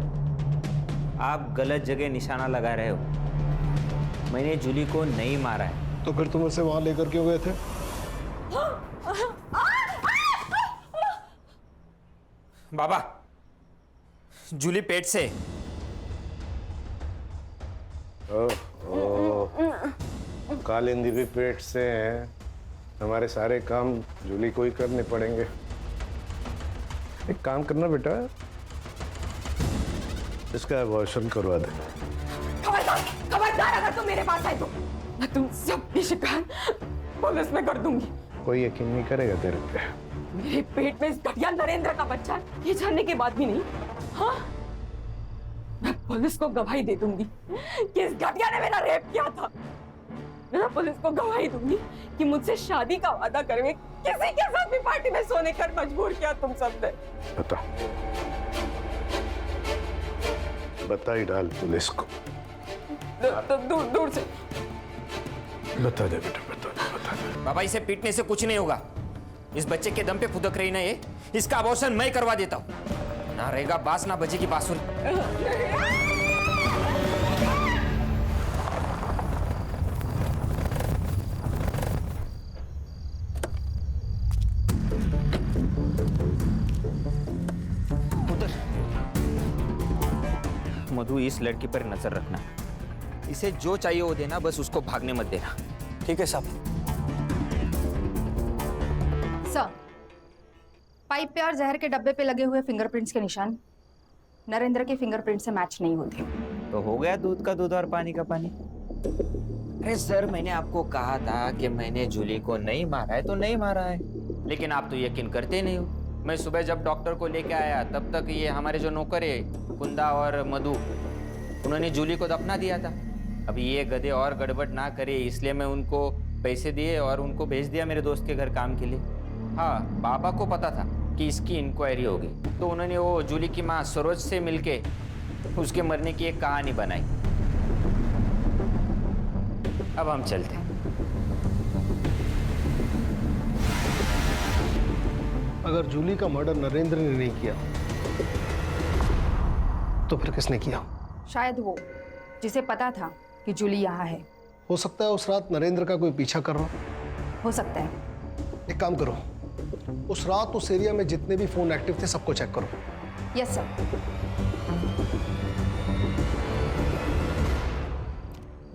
आप गलत जगह निशाना लगा रहे हो। मैंने जूली को नहीं मारा है। तो फिर तुम उसे वहां लेकर क्यों गए थे? बाबा, जूली पेट से। कालिंदी भी पेट से है। हमारे सारे काम जूली को ही करने पड़ेंगे। एक काम करना बेटा, इसका अबॉर्शन करवा दे। खबरदार अगर तुम मेरे पास आए तो मैं तुम सबकी शिकायत पुलिस में कर दूंगी। कोई यकीन नहीं करेगा तेरे पे। मेरे पेट में इस घटिया नरेंद्र का बच्चा है, ये जानने के बाद भी नहीं। हाँ, मैं पुलिस को गवाही दे दूंगी कि इस घटिया ने मेरा रेप किया था। मैं पुलिस को गवाही दूंगी कि मुझसे शादी का वादा करके किसी के साथ भी पार्टी में सोने कर मजबूर किया तुम सबने। बता, बता ही डाल पुलिस को। दूर दूर से बता दे बेटा, बता दे। बाबा, इसे पीटने से कुछ नहीं होगा। इस बच्चे के दम पे खुदक रही ना ये, इसका अबॉर्शन मैं करवा देता हूँ। ना रहेगा बास, ना बजेगी बांसुरी। मधु, इस लड़की पर नजर रखना। इसे जो चाहिए वो देना, बस उसको भागने मत देना। ठीक है साहब। सर, पाइप पे और जहर के डब्बे पे लगे हुए फिंगरप्रिंट्स के निशान नरेंद्र के फिंगरप्रिंट से मैच नहीं होते। तो हो गया दूध का दूध और पानी का पानी। अरे सर, मैंने आपको कहा था कि मैंने जूली को नहीं मारा है तो नहीं मारा है, लेकिन आप तो यकीन करते नहीं हो। मैं सुबह जब डॉक्टर को लेके आया तब तक ये हमारे जो नौकर है कुंदा और मधु, उन्होंने जूली को दफना दिया था। अब ये गधे और गड़बड़ ना करे इसलिए मैं उनको पैसे दिए और उनको भेज दिया मेरे दोस्त के घर काम के लिए। हाँ, बाबा को पता था कि इसकी इंक्वायरी होगी, तो उन्होंने वो जूली की माँ सरोज से मिलके उसके मरने की एक कहानी बनाई। अब हम चलते हैं। अगर जूली का मर्डर नरेंद्र ने नहीं किया तो फिर किसने किया? शायद वो जिसे पता था कि जूली यहाँ है। हो सकता है उस रात नरेंद्र का कोई पीछा कर रहा हो सकता है। एक काम करो, उस रात उस एरिया में जितने भी फोन एक्टिव थे सबको चेक करो। Yes sir.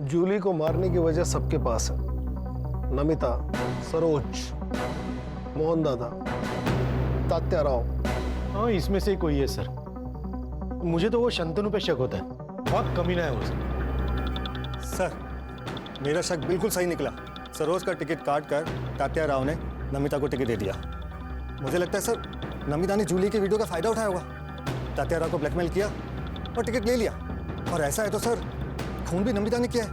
जूली को मारने की वजह सबके पास है। नमिता, सरोज, मोहन दादा, तात्या राव। हाँ, इसमें से कोई है सर। मुझे तो वो शंतनु पे शक होता है, बहुत कमीना है वो सर। मेरा शक बिल्कुल सही निकला। सरोज का टिकट काट कर तात्या राव ने नमिता को टिकट दे दिया। मुझे लगता है सर, नमिता ने जूली की वीडियो का फायदा उठाया होगा, तात्या राव को ब्लैकमेल किया और टिकट ले लिया। और ऐसा है तो सर, खून भी नमिता ने किया है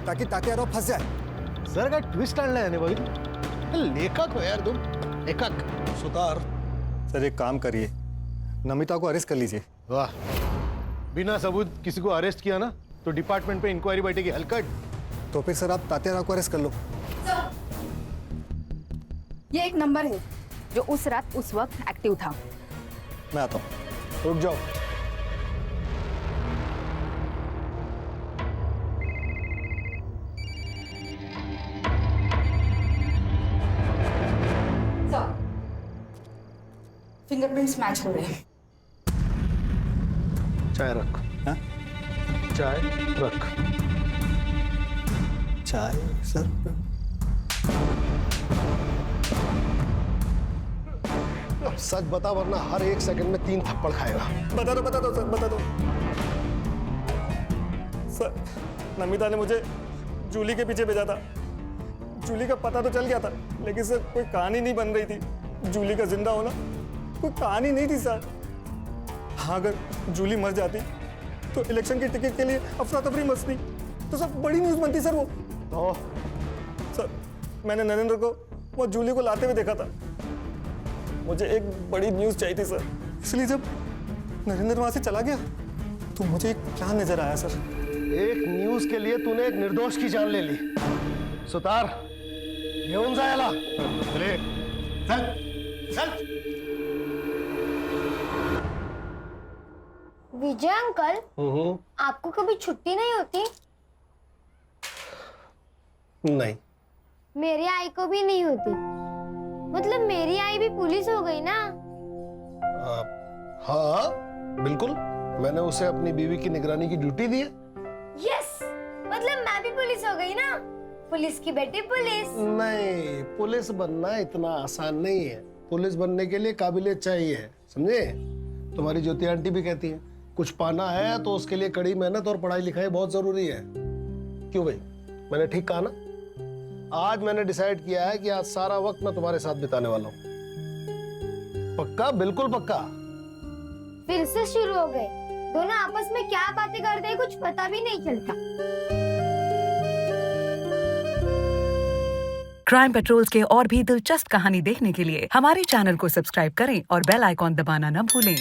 ताकि तात्या राव फंस जाए। सर का ट्विस्ट आणला है बघितलं। लेखक हो यार तुम, लेखक। सुतार सर, एक काम करिए, नमिता को अरेस्ट कर लीजिए। वाह, बिना सबूत किसी को अरेस्ट किया ना तो डिपार्टमेंट पे इंक्वायरी बैठेगी हलकट। तो फिर सर आप तात्या राव को अरेस्ट कर लो। ये एक नंबर है जो उस रात उस वक्त एक्टिव था। मैं आता हूँ। रुक जाओ। फिंगरप्रिंट्स मैच हो रहे हैं। चाय रख। हाँ? चाय रख। चाय सर। अब सच बता वरना हर 1 सेकंड में 3 थप्पड़ खाएगा। बता दो सर, बता दो सर। नमिता ने मुझे जूली के पीछे भेजा था। जूली का पता तो चल गया था, लेकिन सर कोई कहानी नहीं बन रही थी। जूली का जिंदा होना कोई कहानी नहीं थी सर। हाँ, अगर जूली मर जाती तो इलेक्शन की टिकट के लिए अफरा तफरी मचती, तो सब बड़ी न्यूज़ बनती सर। वो सर, मैंने नरेंद्र को वो जूली को लाते हुए देखा था। मुझे एक बड़ी न्यूज़ चाहिए थी सर, इसलिए जब नरेंद्र वहाँ से चला गया तो मुझे एक प्लान नजर आया सर। एक न्यूज के लिए तूने एक निर्दोष की जान ले ली। सुतार घेऊन जायला चल चल। विजय अंकल, आपको कभी छुट्टी नहीं होती? नहीं, मेरी आई को भी नहीं होती। मतलब मेरी आई भी पुलिस हो गई ना? हाँ बिल्कुल, मैंने उसे अपनी बीवी की निगरानी की ड्यूटी दी है। यस, मतलब मैं भी पुलिस हो गई ना? पुलिस की बेटी पुलिस। नहीं, पुलिस बनना इतना आसान नहीं है। पुलिस बनने के लिए काबिलियत चाहिए, समझे? तुम्हारी ज्योति आंटी भी कहती है कुछ पाना है तो उसके लिए कड़ी मेहनत और पढ़ाई लिखाई बहुत जरूरी है। क्यों भाई, मैंने ठीक कहा ना? आज मैंने डिसाइड किया है कि आज सारा वक्त मैं तुम्हारे साथ बिताने वाला हूँ। पक्का? बिल्कुल पक्का। फिर से शुरू हो गए। दोनों आपस में क्या बातें करते हैं कुछ पता भी नहीं चलता। क्राइम पेट्रोल्स के और भी दिलचस्प कहानी देखने के लिए हमारे चैनल को सब्सक्राइब करें और बेल आइकॉन दबाना न भूलें।